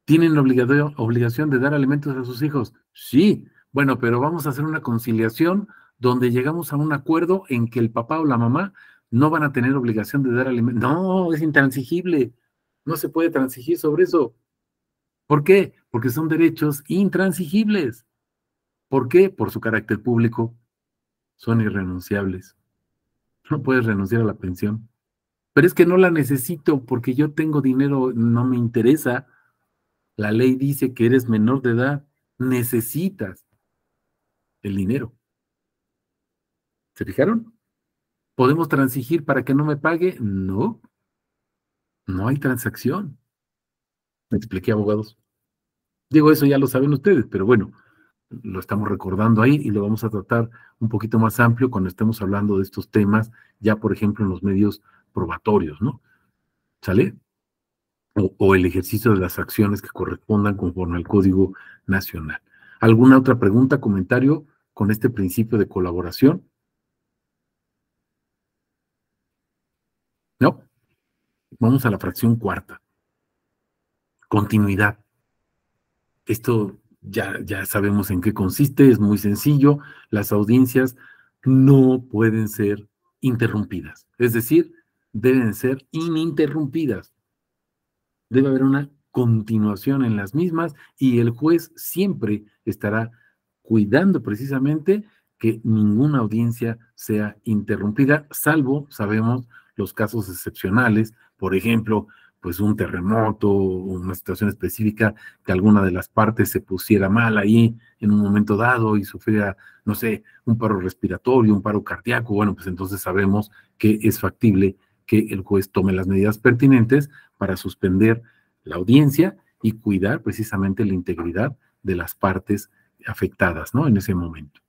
¿tienen obligación de dar alimentos a sus hijos? Sí. Bueno, pero vamos a hacer una conciliación donde llegamos a un acuerdo en que el papá o la mamá no van a tener obligación de dar alimentos. No, es intransigible. No se puede transigir sobre eso. ¿Por qué? Porque son derechos intransigibles. ¿Por qué? Por su carácter público. Son irrenunciables. No puedes renunciar a la pensión. Pero es que no la necesito porque yo tengo dinero, no me interesa. La ley dice que eres menor de edad, necesitas el dinero. ¿Se fijaron? ¿Podemos transigir para que no me pague? No, no hay transacción. Me expliqué, abogados. Digo, eso ya lo saben ustedes, pero bueno, lo estamos recordando ahí y lo vamos a tratar un poquito más amplio cuando estemos hablando de estos temas, ya por ejemplo en los medios probatorios, ¿no? ¿Sale? O el ejercicio de las acciones que correspondan conforme al Código Nacional. ¿Alguna otra pregunta, comentario con este principio de colaboración? No. Vamos a la fracción cuarta. Continuidad. Esto ya sabemos en qué consiste, es muy sencillo. Las audiencias no pueden ser interrumpidas, es decir, deben ser ininterrumpidas. Debe haber una continuación en las mismas y el juez siempre estará cuidando precisamente que ninguna audiencia sea interrumpida, salvo, sabemos, los casos excepcionales, por ejemplo, pues un terremoto, una situación específica, que alguna de las partes se pusiera mal ahí en un momento dado y sufriera, no sé, un paro respiratorio, un paro cardíaco, bueno, pues entonces sabemos que es factible que el juez tome las medidas pertinentes para suspender la audiencia y cuidar precisamente la integridad de las partes afectadas, ¿no? En ese momento.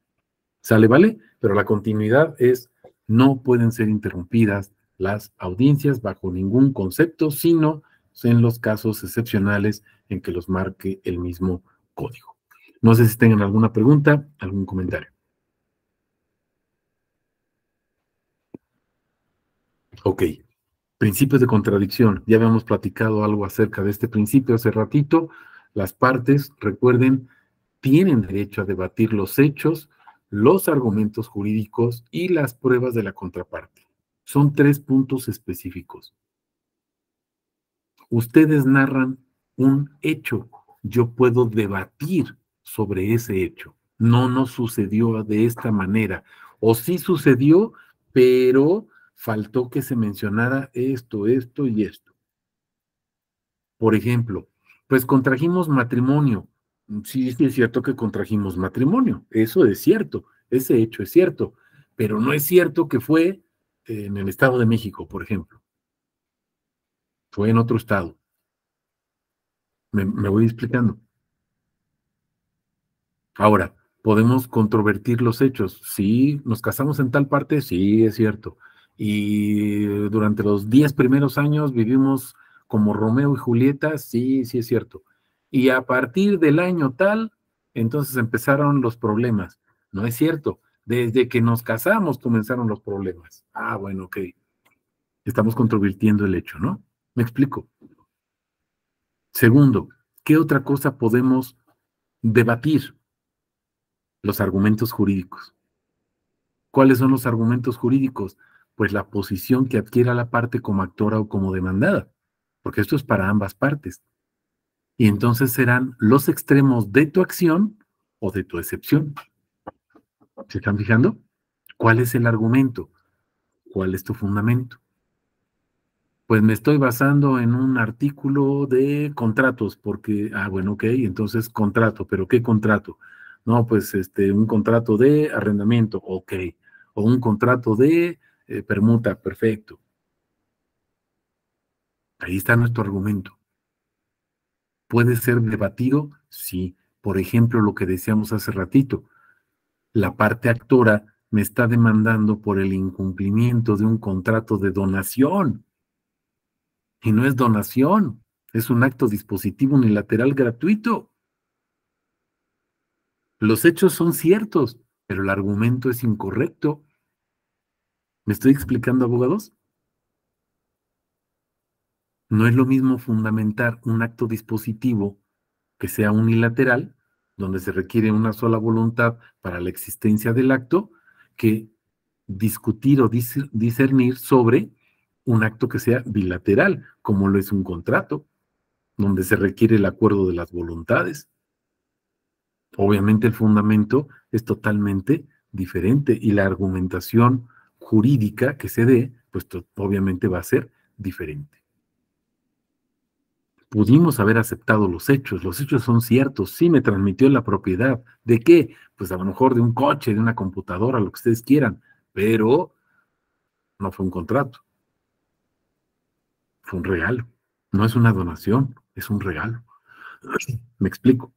¿Sale, vale? Pero la continuidad es, no pueden ser interrumpidas las audiencias bajo ningún concepto, sino en los casos excepcionales en que los marque el mismo código. No sé si tengan alguna pregunta, algún comentario. Ok. Principios de contradicción. Ya habíamos platicado algo acerca de este principio hace ratito. Las partes, recuerden, tienen derecho a debatir los hechos, los argumentos jurídicos y las pruebas de la contraparte. Son 3 puntos específicos. Ustedes narran un hecho. Yo puedo debatir sobre ese hecho. No sucedió de esta manera. O sí sucedió, pero faltó que se mencionara esto y esto. Por ejemplo, pues contrajimos matrimonio. Sí, sí es cierto que contrajimos matrimonio, eso es cierto, ese hecho es cierto, pero no es cierto que fue en el Estado de México, por ejemplo, fue en otro estado. Me voy explicando. Ahora, ¿podemos controvertir los hechos? Sí, nos casamos en tal parte, sí, es cierto. Y durante los 10 primeros años vivimos como Romeo y Julieta, sí, sí es cierto. Y a partir del año tal, entonces empezaron los problemas. No es cierto. Desde que nos casamos comenzaron los problemas. Ah, bueno, ok. Estamos controvirtiendo el hecho, ¿no? Me explico. Segundo, ¿qué otra cosa podemos debatir? Los argumentos jurídicos. ¿Cuáles son los argumentos jurídicos? Pues la posición que adquiera la parte como actora o como demandada, porque esto es para ambas partes. Y entonces serán los extremos de tu acción o de tu excepción. ¿Se están fijando? ¿Cuál es el argumento? ¿Cuál es tu fundamento? Pues me estoy basando en un artículo de contratos, porque, bueno, ok, entonces contrato, pero ¿qué contrato? No, pues un contrato de arrendamiento, ok, o un contrato de permuta, perfecto. Ahí está nuestro argumento. ¿Puede ser debatido? Sí. Por ejemplo, lo que decíamos hace ratito, la parte actora me está demandando por el incumplimiento de un contrato de donación. Y no es donación, es un acto dispositivo unilateral gratuito. Los hechos son ciertos, pero el argumento es incorrecto. ¿Me estoy explicando, abogados? No es lo mismo fundamentar un acto dispositivo que sea unilateral, donde se requiere una sola voluntad para la existencia del acto, que discutir o discernir sobre un acto que sea bilateral, como lo es un contrato, donde se requiere el acuerdo de las voluntades. Obviamente el fundamento es totalmente diferente y la argumentación jurídica que se dé, pues obviamente va a ser diferente. Pudimos haber aceptado los hechos son ciertos, sí me transmitió la propiedad. ¿De qué? Pues a lo mejor de un coche, de una computadora, lo que ustedes quieran, pero no fue un contrato, fue un regalo. No es una donación, es un regalo. ¿Me explico?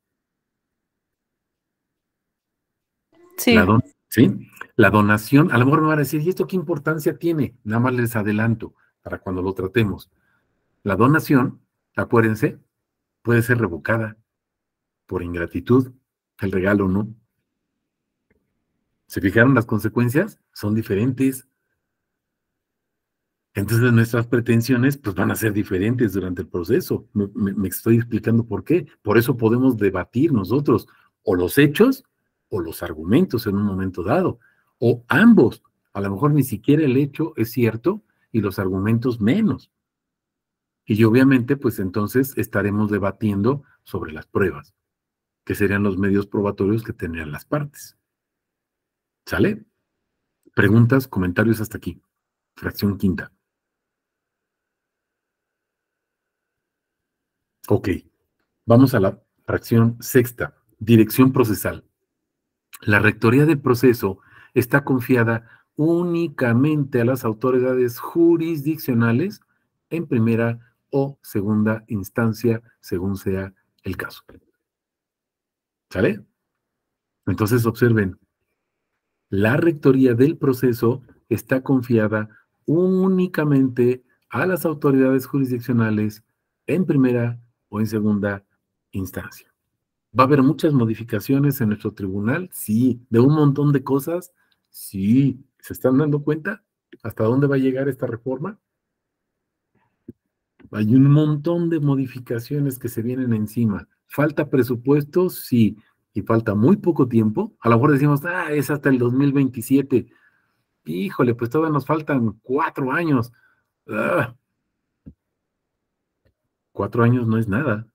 Sí. ¿Sí? La donación, a lo mejor me van a decir, ¿y esto qué importancia tiene? Nada más les adelanto para cuando lo tratemos. La donación, acuérdense, puede ser revocada por ingratitud, el regalo no. ¿Se fijaron las consecuencias? Son diferentes. Entonces nuestras pretensiones pues van a ser diferentes durante el proceso. Me estoy explicando por qué. Por eso podemos debatir nosotros o los hechos o los argumentos en un momento dado, o ambos. A lo mejor ni siquiera el hecho es cierto y los argumentos menos. Y obviamente pues entonces estaremos debatiendo sobre las pruebas, que serían los medios probatorios que tendrían las partes. ¿Sale? Preguntas, comentarios hasta aquí. Fracción quinta. Ok, vamos a la fracción sexta, dirección procesal. La rectoría del proceso está confiada únicamente a las autoridades jurisdiccionales en primera o segunda instancia, según sea el caso. ¿Sale? Entonces observen, la rectoría del proceso está confiada únicamente a las autoridades jurisdiccionales en primera o en segunda instancia. ¿Va a haber muchas modificaciones en nuestro tribunal? Sí. ¿De un montón de cosas? Sí. ¿Se están dando cuenta hasta dónde va a llegar esta reforma? Hay un montón de modificaciones que se vienen encima. ¿Falta presupuesto? Sí. ¿Y falta muy poco tiempo? A lo mejor decimos, es hasta el 2027. Híjole, pues todavía nos faltan 4 años. 4 años no es nada.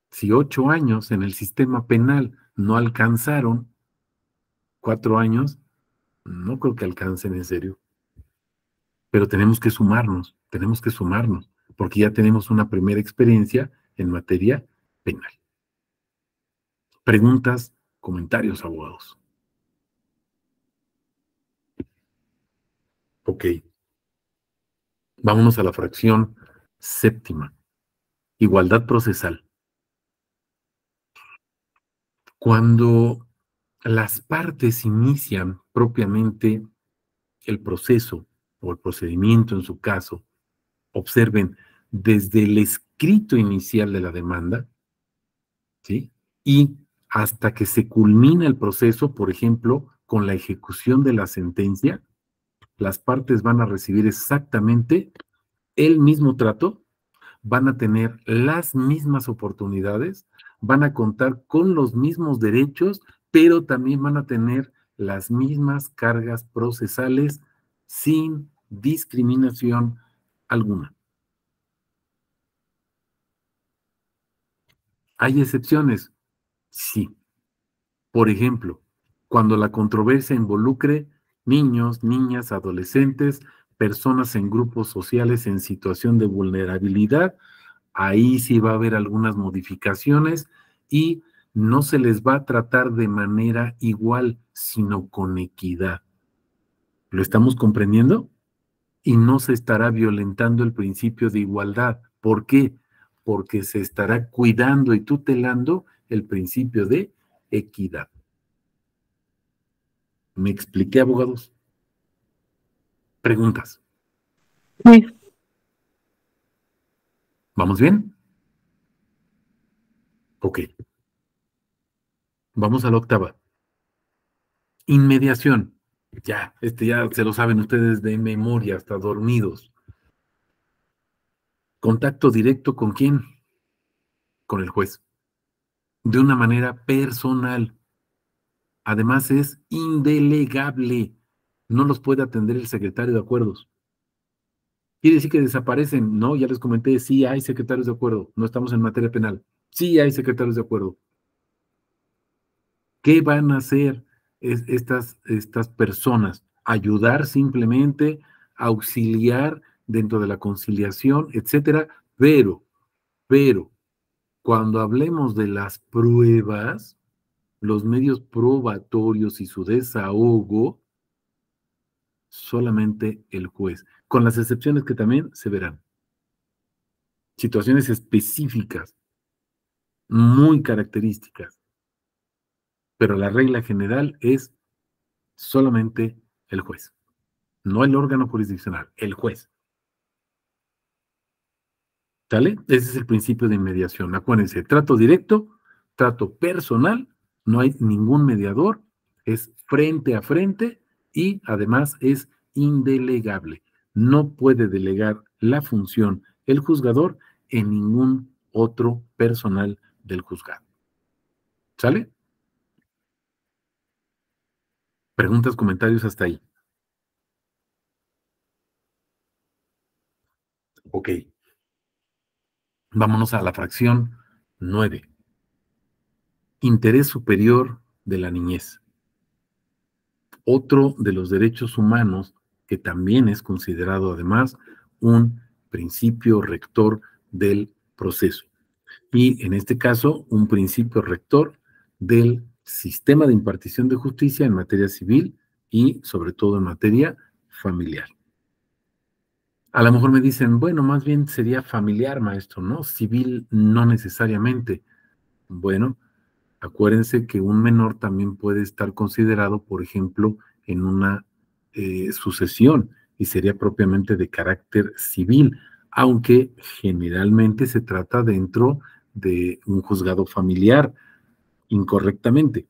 Si 8 años en el sistema penal no alcanzaron, 4 años, no creo que alcancen en serio. Pero tenemos que sumarnos, porque ya tenemos una primera experiencia en materia penal. Preguntas, comentarios, abogados. Ok. Vámonos a la fracción séptima. Igualdad procesal. Cuando las partes inician propiamente el proceso o el procedimiento en su caso, observen desde el escrito inicial de la demanda, ¿sí? Y hasta que se culmina el proceso, por ejemplo, con la ejecución de la sentencia, las partes van a recibir exactamente el mismo trato, van a tener las mismas oportunidades, van a contar con los mismos derechos, pero también van a tener las mismas cargas procesales sin discriminación alguna. ¿Hay excepciones? Sí. Por ejemplo, cuando la controversia involucre niños, niñas, adolescentes, personas en grupos sociales en situación de vulnerabilidad, ahí sí va a haber algunas modificaciones y no se les va a tratar de manera igual, sino con equidad. ¿Lo estamos comprendiendo? Y no se estará violentando el principio de igualdad. ¿Por qué? Porque se estará cuidando y tutelando el principio de equidad. ¿Me expliqué, abogados? ¿Preguntas? Sí. ¿Vamos bien? Ok. Vamos a la octava. Inmediación. Ya se lo saben ustedes de memoria, hasta dormidos. Contacto directo con quién? Con el juez. De una manera personal. Además es indelegable. No los puede atender el secretario de acuerdos. ¿Quiere decir que desaparecen? No, ya les comenté, sí hay secretarios de acuerdo. No estamos en materia penal. Sí hay secretarios de acuerdo. ¿Qué van a hacer estas personas? Ayudar simplemente, auxiliar dentro de la conciliación, etcétera. Pero, cuando hablemos de las pruebas, los medios probatorios y su desahogo, solamente el juez, con las excepciones que también se verán. Situaciones específicas, muy características, pero la regla general es solamente el juez, no el órgano jurisdiccional, el juez. ¿Sale? Ese es el principio de inmediación. Acuérdense, trato directo, trato personal, no hay ningún mediador, es frente a frente y además es indelegable. No puede delegar la función el juzgador en ningún otro personal del juzgado. ¿Sale? Preguntas, comentarios hasta ahí. Ok. Vámonos a la fracción 9. Interés superior de la niñez. Otro de los derechos humanos que también es considerado además un principio rector del proceso. Y en este caso, un principio rector del sistema de impartición de justicia en materia civil y sobre todo en materia familiar. A lo mejor me dicen, bueno, más bien sería familiar, maestro, ¿no? Civil no necesariamente. Bueno, acuérdense que un menor también puede estar considerado, por ejemplo, en una sucesión y sería propiamente de carácter civil, aunque generalmente se trata dentro de un juzgado familiar incorrectamente.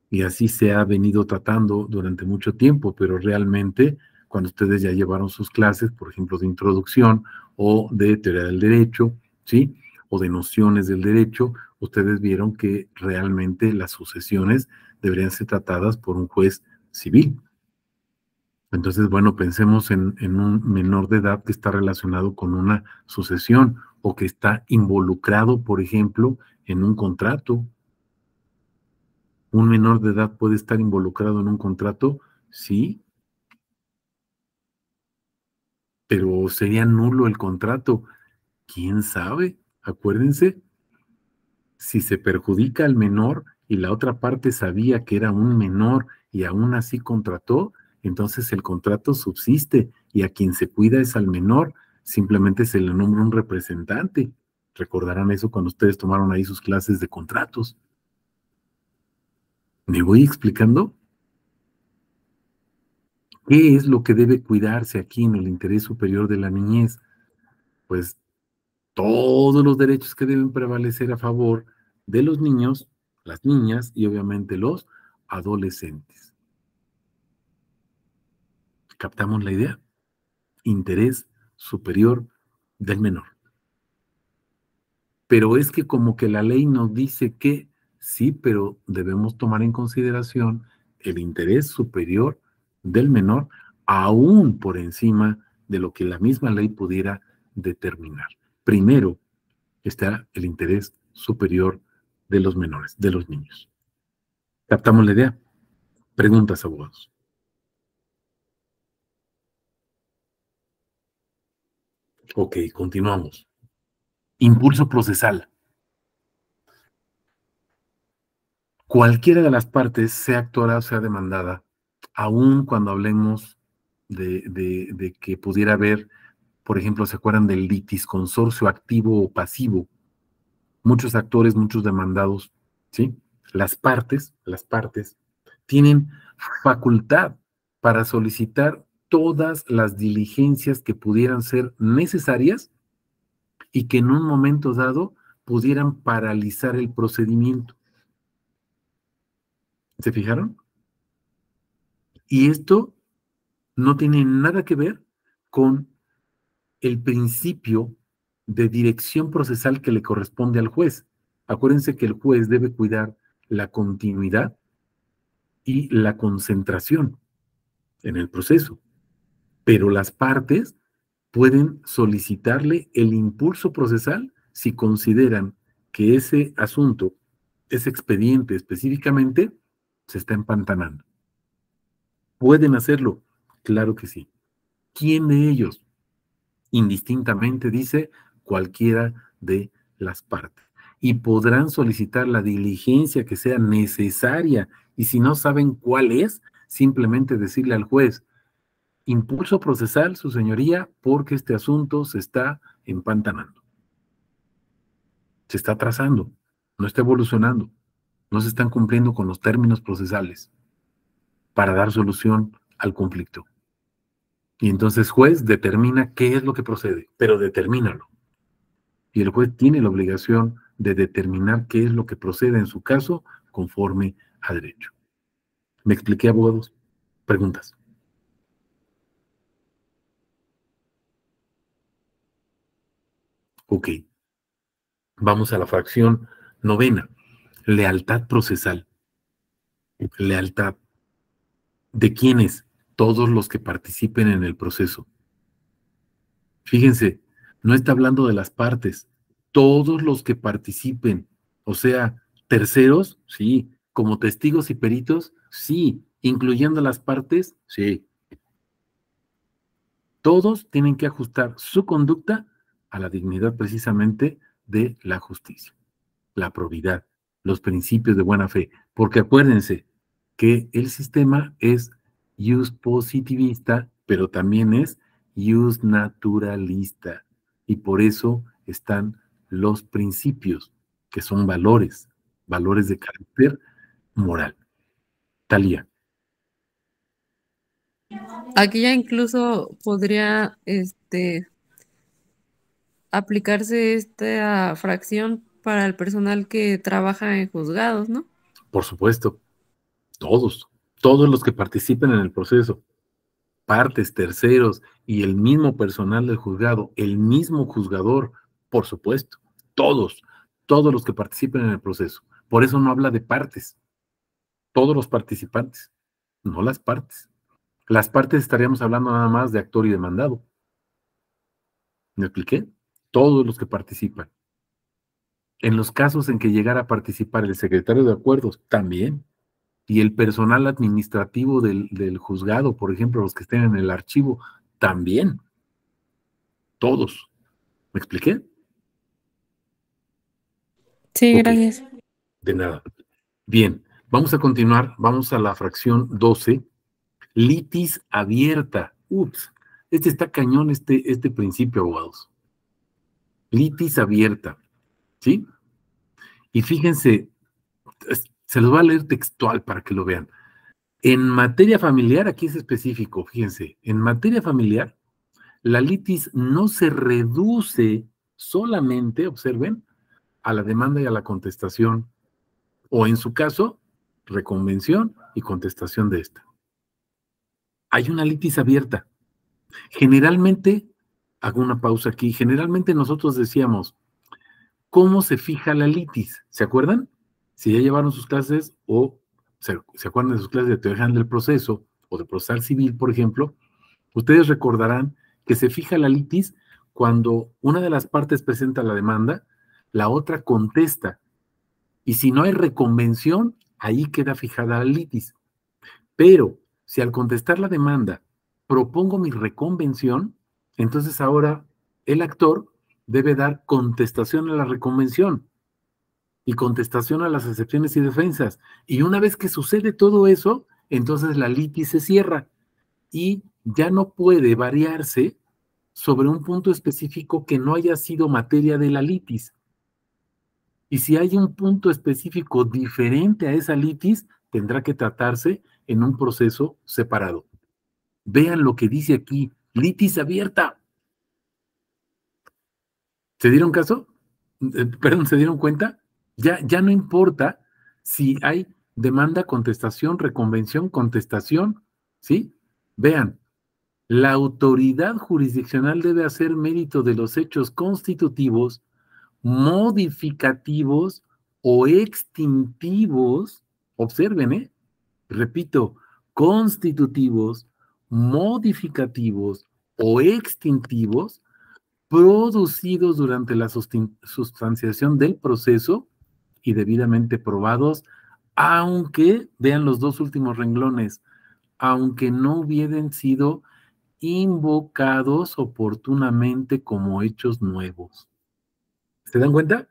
Y así se ha venido tratando durante mucho tiempo, pero realmente cuando ustedes ya llevaron sus clases, por ejemplo, de introducción o de teoría del derecho, ¿sí? O de nociones del derecho, ustedes vieron que realmente las sucesiones deberían ser tratadas por un juez civil. Entonces, bueno, pensemos en un menor de edad que está relacionado con una sucesión o que está involucrado, por ejemplo, en un contrato. ¿Un menor de edad puede estar involucrado en un contrato? Sí, pero sería nulo el contrato. ¿Quién sabe? Acuérdense, si se perjudica al menor, y la otra parte sabía que era un menor y aún así contrató, entonces el contrato subsiste y a quien se cuida es al menor, simplemente se le nombra un representante. Recordarán eso cuando ustedes tomaron ahí sus clases de contratos. ¿Me voy explicando? ¿Qué es lo que debe cuidarse aquí en el interés superior de la niñez? Pues todos los derechos que deben prevalecer a favor de los niños, las niñas y obviamente los adolescentes. ¿Captamos la idea? Interés superior del menor. Pero es que como que la ley nos dice que sí, pero debemos tomar en consideración el interés superior del menor, aún por encima de lo que la misma ley pudiera determinar. Primero está el interés superior de los menores, de los niños. ¿Captamos la idea? Preguntas, abogados. Ok, continuamos. Impulso procesal. Cualquiera de las partes, sea actora o sea demandada, aun cuando hablemos de que pudiera haber, por ejemplo, ¿se acuerdan del litisconsorcio activo o pasivo? Muchos actores, muchos demandados, ¿sí? Las partes tienen facultad para solicitar todas las diligencias que pudieran ser necesarias y que en un momento dado pudieran paralizar el procedimiento. ¿Se fijaron? Y esto no tiene nada que ver con el principio de dirección procesal que le corresponde al juez. Acuérdense que el juez debe cuidar la continuidad y la concentración en el proceso, pero las partes pueden solicitarle el impulso procesal si consideran que ese asunto, ese expediente específicamente, se está empantanando. ¿Pueden hacerlo? Claro que sí. ¿Quién de ellos? Indistintamente dice cualquiera de las partes. Y podrán solicitar la diligencia que sea necesaria. Y si no saben cuál es, simplemente decirle al juez, impulso procesal, su señoría, porque este asunto se está empantanando. Se está atrasando, no está evolucionando, no se están cumpliendo con los términos procesales para dar solución al conflicto. Y entonces juez determina qué es lo que procede, pero determínalo. Y el juez tiene la obligación de determinar qué es lo que procede en su caso conforme a derecho. ¿Me expliqué, abogados? Preguntas. Ok. Vamos a la fracción novena. Lealtad procesal. Lealtad. ¿De quiénes? Todos los que participen en el proceso. Fíjense, no está hablando de las partes. Todos los que participen, o sea, terceros, sí. Como testigos y peritos, sí. Incluyendo las partes, sí. Todos tienen que ajustar su conducta a la dignidad precisamente de la justicia, la probidad, los principios de buena fe, porque acuérdense que el sistema es jus positivista, pero también es jus naturalista, y por eso están los principios, que son valores, valores de carácter moral. Talía. Aquí ya incluso podría aplicarse esta fracción para el personal que trabaja en juzgados, ¿no? Por supuesto, todos los que participen en el proceso, partes, terceros y el mismo personal del juzgado, el mismo juzgador, por supuesto, todos los que participen en el proceso. Por eso no habla de partes, todos los participantes, no las partes. Las partes estaríamos hablando nada más de actor y demandado. ¿Me expliqué? Todos los que participan. En los casos en que llegara a participar el secretario de acuerdos, también. Y el personal administrativo del juzgado, por ejemplo, los que estén en el archivo, también. Todos. ¿Me expliqué? Sí, Ok, gracias. de nada. Bien, vamos a continuar, vamos a la fracción 12, litis abierta. Ups, este está cañón, este principio, abogados. Litis abierta, ¿sí? Y fíjense, se los voy a leer textual para que lo vean. En materia familiar, aquí es específico, fíjense, en materia familiar, la litis no se reduce solamente, observen, a la demanda y a la contestación, o en su caso, reconvención y contestación de esta. Hay una litis abierta. Generalmente, hago una pausa aquí, generalmente nosotros decíamos, ¿cómo se fija la litis? ¿Se acuerdan? Si ya llevaron sus clases o se acuerdan de sus clases de teoría general del proceso o de procesal civil, por ejemplo, ustedes recordarán que se fija la litis cuando una de las partes presenta la demanda, la otra contesta. Y si no hay reconvención, ahí queda fijada la litis. Pero si al contestar la demanda propongo mi reconvención, entonces ahora el actor debe dar contestación a la reconvención y contestación a las excepciones y defensas. Y una vez que sucede todo eso, entonces la litis se cierra y ya no puede variarse sobre un punto específico que no haya sido materia de la litis. Y si hay un punto específico diferente a esa litis, tendrá que tratarse en un proceso separado. Vean lo que dice aquí, litis abierta. ¿Se dieron caso? Perdón, ¿se dieron cuenta? Ya no importa si hay demanda, contestación, reconvención, contestación, ¿sí? Vean, la autoridad jurisdiccional debe hacer mérito de los hechos constitutivos, modificativos o extintivos, observen, repito, constitutivos, modificativos o extintivos producidos durante la sustanciación del proceso y debidamente probados, aunque, vean los dos últimos renglones, aunque no hubieran sido invocados oportunamente como hechos nuevos. ¿Se dan cuenta?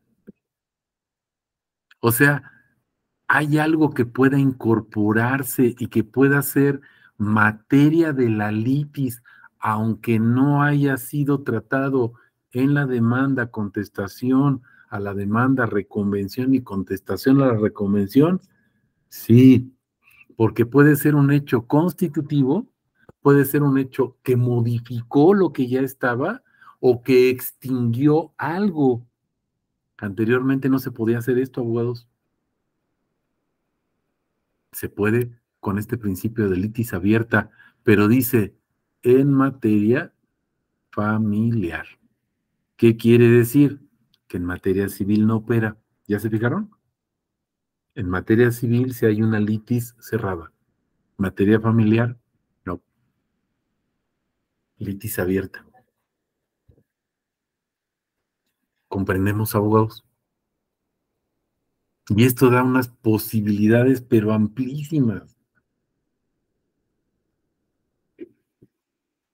O sea, hay algo que pueda incorporarse y que pueda ser materia de la litis, aunque no haya sido tratado en la demanda, contestación a la demanda, reconvención y contestación a la reconvención. Sí, porque puede ser un hecho constitutivo, puede ser un hecho que modificó lo que ya estaba o que extinguió algo. Anteriormente no se podía hacer esto, abogados. Se puede con este principio de litis abierta, pero dice en materia familiar. ¿Qué quiere decir? Que en materia civil no opera. ¿Ya se fijaron? En materia civil si hay una litis cerrada. Materia familiar, no. Litis abierta. ¿Comprendemos, abogados? Y esto da unas posibilidades, pero amplísimas.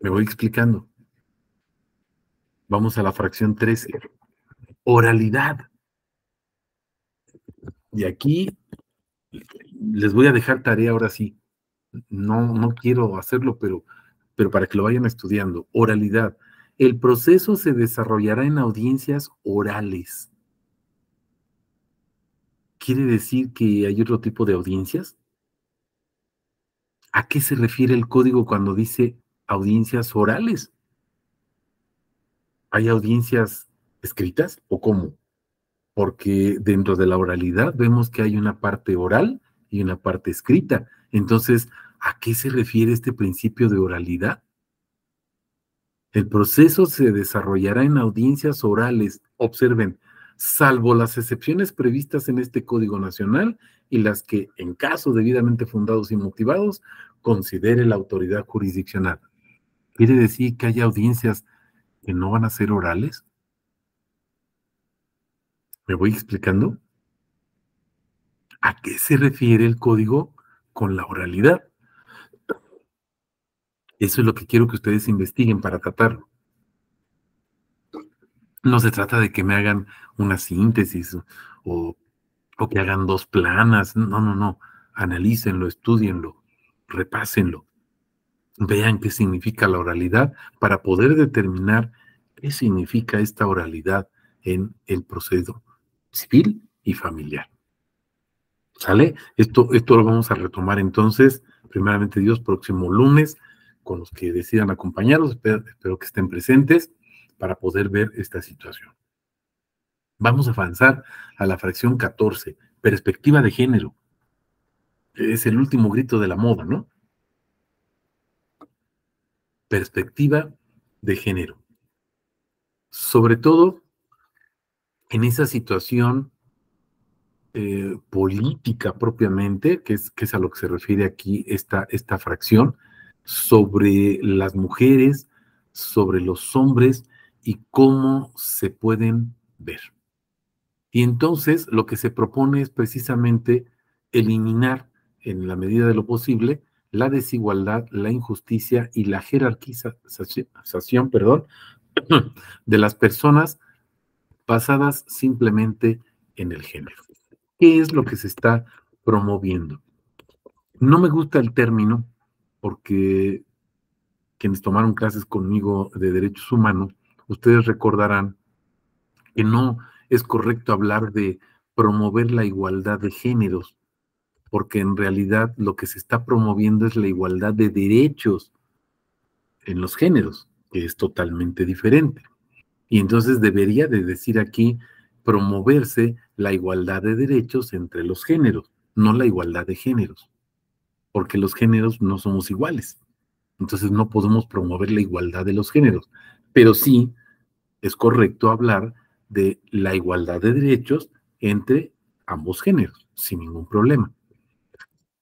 Me voy explicando. Vamos a la fracción 13. Oralidad. Y aquí les voy a dejar tarea ahora sí. No quiero hacerlo, pero para que lo vayan estudiando. Oralidad. El proceso se desarrollará en audiencias orales. ¿Quiere decir que hay otro tipo de audiencias? ¿A qué se refiere el código cuando dice audiencias orales? ¿Hay audiencias escritas o cómo? Porque dentro de la oralidad vemos que hay una parte oral y una parte escrita. Entonces, ¿a qué se refiere este principio de oralidad? El proceso se desarrollará en audiencias orales, observen, salvo las excepciones previstas en este Código Nacional y las que, en caso debidamente fundados y motivados, considere la autoridad jurisdiccional. ¿Quiere decir que hay audiencias que no van a ser orales? ¿Me voy explicando? ¿A qué se refiere el código con la oralidad? Eso es lo que quiero que ustedes investiguen para tratarlo. No se trata de que me hagan una síntesis o o que hagan 2 planas. No, no, no. Analícenlo, estúdienlo, repásenlo. Vean qué significa la oralidad para poder determinar qué significa esta oralidad en el proceso civil y familiar. ¿Sale? Esto lo vamos a retomar entonces, primeramente Dios, próximo lunes, con los que decidan acompañarlos. Espero que estén presentes para poder ver esta situación. Vamos a avanzar a la fracción 14, perspectiva de género. Es el último grito de la moda, ¿no? Perspectiva de género. Sobre todo en esa situación política propiamente, que es a lo que se refiere aquí esta fracción, sobre las mujeres, sobre los hombres y cómo se pueden ver. Y entonces lo que se propone es precisamente eliminar, en la medida de lo posible, la desigualdad, la injusticia y la jerarquización, de las personas basadas simplemente en el género. ¿Qué es lo que se está promoviendo? No me gusta el término porque quienes tomaron clases conmigo de derechos humanos, ustedes recordarán que no es correcto hablar de promover la igualdad de géneros, porque en realidad lo que se está promoviendo es la igualdad de derechos en los géneros, que es totalmente diferente. Y entonces debería de decir aquí promoverse la igualdad de derechos entre los géneros, no la igualdad de géneros, porque los géneros no somos iguales. Entonces no podemos promover la igualdad de los géneros, pero sí es correcto hablar de la igualdad de derechos entre ambos géneros, sin ningún problema.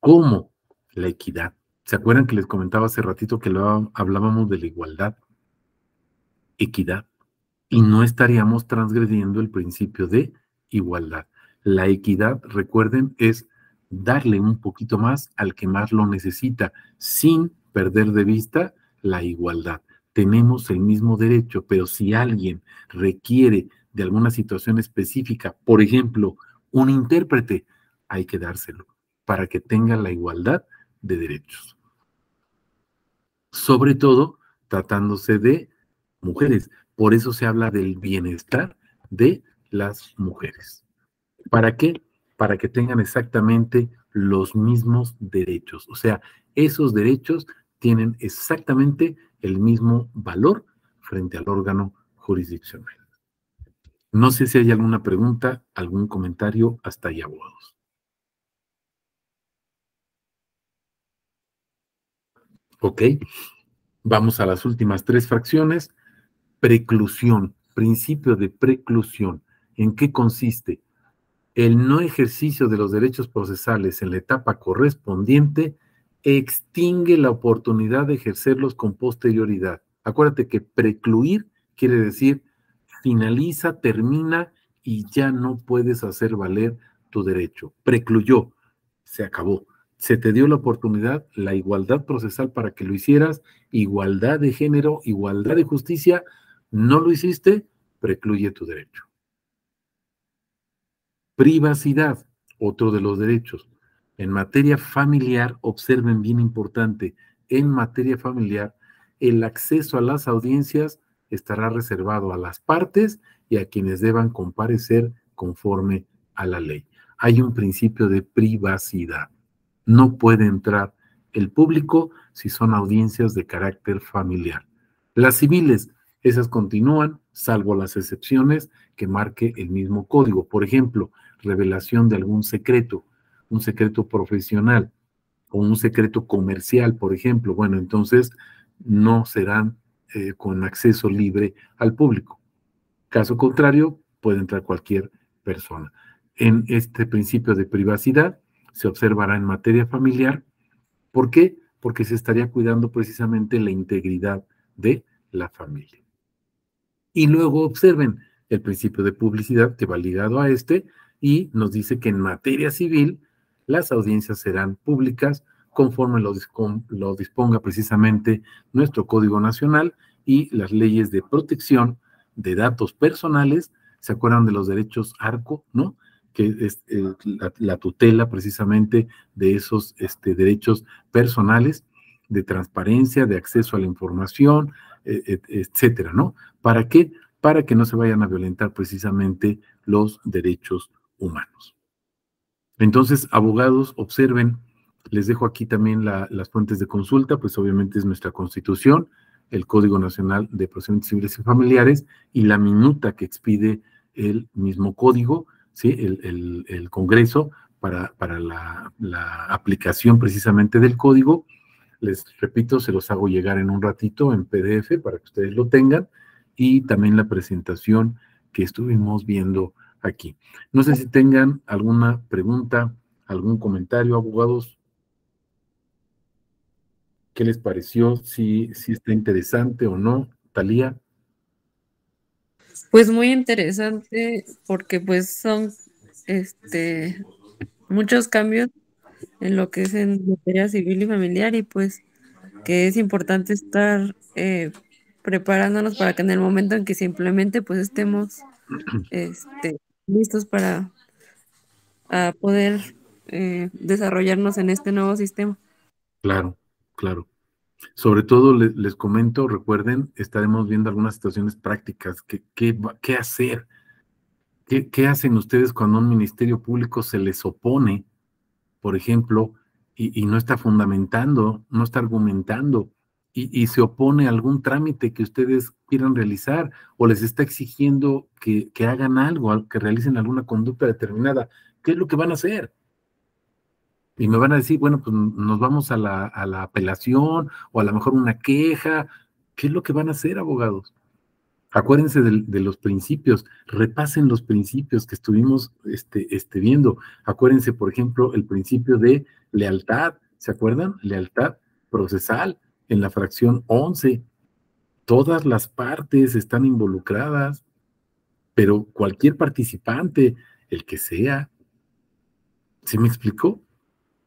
¿Cómo? La equidad. ¿Se acuerdan que les comentaba hace ratito que hablábamos de la igualdad? Equidad. Y no estaríamos transgrediendo el principio de igualdad. La equidad, recuerden, es darle un poquito más al que más lo necesita, sin perder de vista la igualdad. Tenemos el mismo derecho, pero si alguien requiere de alguna situación específica, por ejemplo, un intérprete, hay que dárselo para que tenga la igualdad de derechos. Sobre todo tratándose de mujeres. Por eso se habla del bienestar de las mujeres. ¿Para qué? Para que tengan exactamente los mismos derechos. O sea, esos derechos tienen exactamente el mismo valor frente al órgano jurisdiccional. No sé si hay alguna pregunta, algún comentario hasta ahí, abogados. Ok, vamos a las últimas 3 fracciones. Preclusión, principio de preclusión. ¿En qué consiste? El no ejercicio de los derechos procesales en la etapa correspondiente extingue la oportunidad de ejercerlos con posterioridad. Acuérdate que precluir quiere decir finaliza, termina y ya no puedes hacer valer tu derecho. Precluyó, se acabó. Se te dio la oportunidad, la igualdad procesal para que lo hicieras, igualdad de género, igualdad de justicia, no lo hiciste, precluye tu derecho. Privacidad, otro de los derechos. En materia familiar, observen bien importante, en materia familiar, el acceso a las audiencias estará reservado a las partes y a quienes deban comparecer conforme a la ley. Hay un principio de privacidad. No puede entrar el público si son audiencias de carácter familiar. Las civiles, esas continúan, salvo las excepciones que marque el mismo código. Por ejemplo, revelación de algún secreto, un secreto profesional o un secreto comercial, por ejemplo. Bueno, entonces no serán con acceso libre al público. Caso contrario, puede entrar cualquier persona. En este principio de privacidad se observará en materia familiar. ¿Por qué? Porque se estaría cuidando precisamente la integridad de la familia. Y luego observen el principio de publicidad que va ligado a este y nos dice que en materia civil las audiencias serán públicas conforme lo disponga precisamente nuestro Código Nacional y las leyes de protección de datos personales. ¿Se acuerdan de los derechos ARCO, no? que es la tutela precisamente de esos derechos personales, de transparencia, de acceso a la información, etcétera, ¿no? ¿Para qué? Para que no se vayan a violentar precisamente los derechos humanos. Entonces, abogados, observen, les dejo aquí también las fuentes de consulta, pues obviamente es nuestra Constitución, el Código Nacional de Procedimientos Civiles y Familiares y la minuta que expide el mismo código, ¿sí? El Congreso para la aplicación precisamente del código. Les repito, se los hago llegar en un ratito en PDF para que ustedes lo tengan y también la presentación que estuvimos viendo aquí. No sé si tengan alguna pregunta, algún comentario, abogados. ¿Qué les pareció? Si está interesante o no, Talía. Pues muy interesante porque pues son muchos cambios en lo que es en materia civil y familiar y pues que es importante estar preparándonos para que en el momento en que se implemente pues estemos listos para poder desarrollarnos en este nuevo sistema. Claro, claro. Sobre todo les comento, recuerden, estaremos viendo algunas situaciones prácticas. ¿Qué hacer? ¿Qué hacen ustedes cuando a un ministerio público se les opone, por ejemplo, y no está fundamentando, no está argumentando, y se opone a algún trámite que ustedes quieran realizar, o les está exigiendo que hagan algo, que realicen alguna conducta determinada? ¿Qué es lo que van a hacer? Y me van a decir, bueno, pues nos vamos a la apelación, o a lo mejor una queja. ¿Qué es lo que van a hacer, abogados? Acuérdense de los principios, repasen los principios que estuvimos viendo. Acuérdense, por ejemplo, el principio de lealtad, ¿se acuerdan? Lealtad procesal en la fracción 11. Todas las partes están involucradas, pero cualquier participante, el que sea, ¿sí me explicó?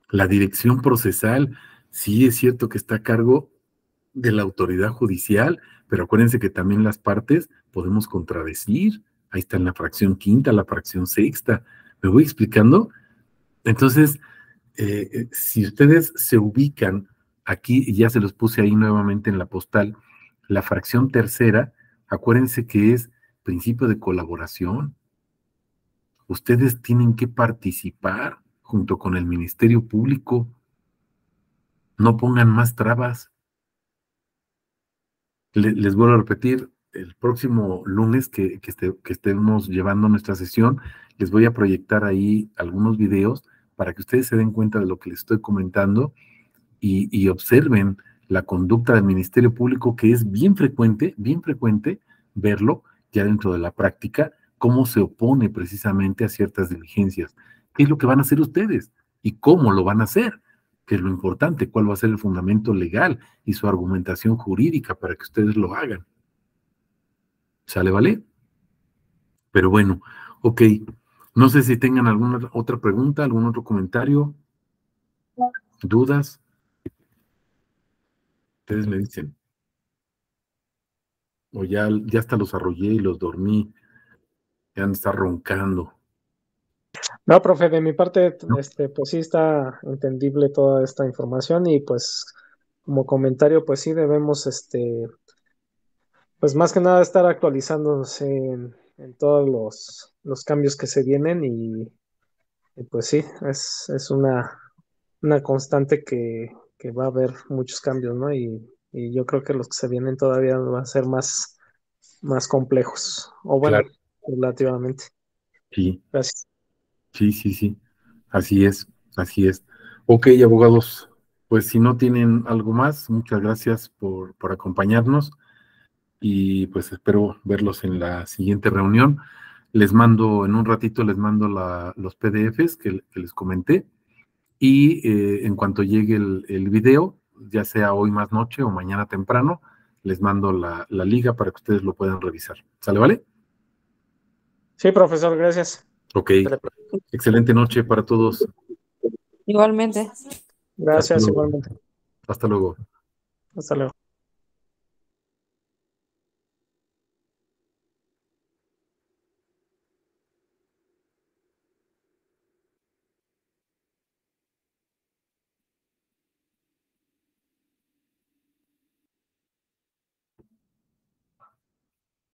La dirección procesal, sí es cierto que está a cargo de la autoridad judicial, pero acuérdense que también las partes podemos contradecir. Ahí está en la fracción quinta, la fracción sexta. ¿Me voy explicando? Entonces, si ustedes se ubican aquí, y ya se los puse ahí nuevamente en la postal, la fracción tercera, acuérdense que es principio de colaboración. Ustedes tienen que participar junto con el Ministerio Público. No pongan más trabas. Les vuelvo a repetir, el próximo lunes que estemos llevando nuestra sesión, les voy a proyectar ahí algunos videos para que ustedes se den cuenta de lo que les estoy comentando y observen la conducta del Ministerio Público, que es bien frecuente verlo ya dentro de la práctica, cómo se opone precisamente a ciertas diligencias. ¿Qué es lo que van a hacer ustedes? ¿Y cómo lo van a hacer? Que es lo importante, cuál va a ser el fundamento legal y su argumentación jurídica para que ustedes lo hagan. ¿Sale, vale? Pero bueno, ok. No sé si tengan alguna otra pregunta, algún otro comentario, dudas. Ustedes me dicen. O ya hasta los arrollé y los dormí. Ya han de estar roncando. No, profe, de mi parte, pues sí está entendible toda esta información y pues como comentario, pues sí debemos, pues más que nada estar actualizándonos en todos los cambios que se vienen y pues sí, es una constante que va a haber muchos cambios, ¿no? Y yo creo que los que se vienen todavía van a ser más complejos, o bueno, Claro. relativamente. Sí, Gracias. sí. Así es, así es. Ok, abogados, pues si no tienen algo más, muchas gracias por acompañarnos y pues espero verlos en la siguiente reunión. Les mando, en un ratito les mando los PDFs que les comenté y en cuanto llegue el video, ya sea hoy más noche o mañana temprano, les mando la liga para que ustedes lo puedan revisar. ¿Sale, vale? Sí, profesor, gracias. Ok, excelente noche para todos. Igualmente. Hasta Gracias luego. igualmente. Hasta luego. Hasta luego.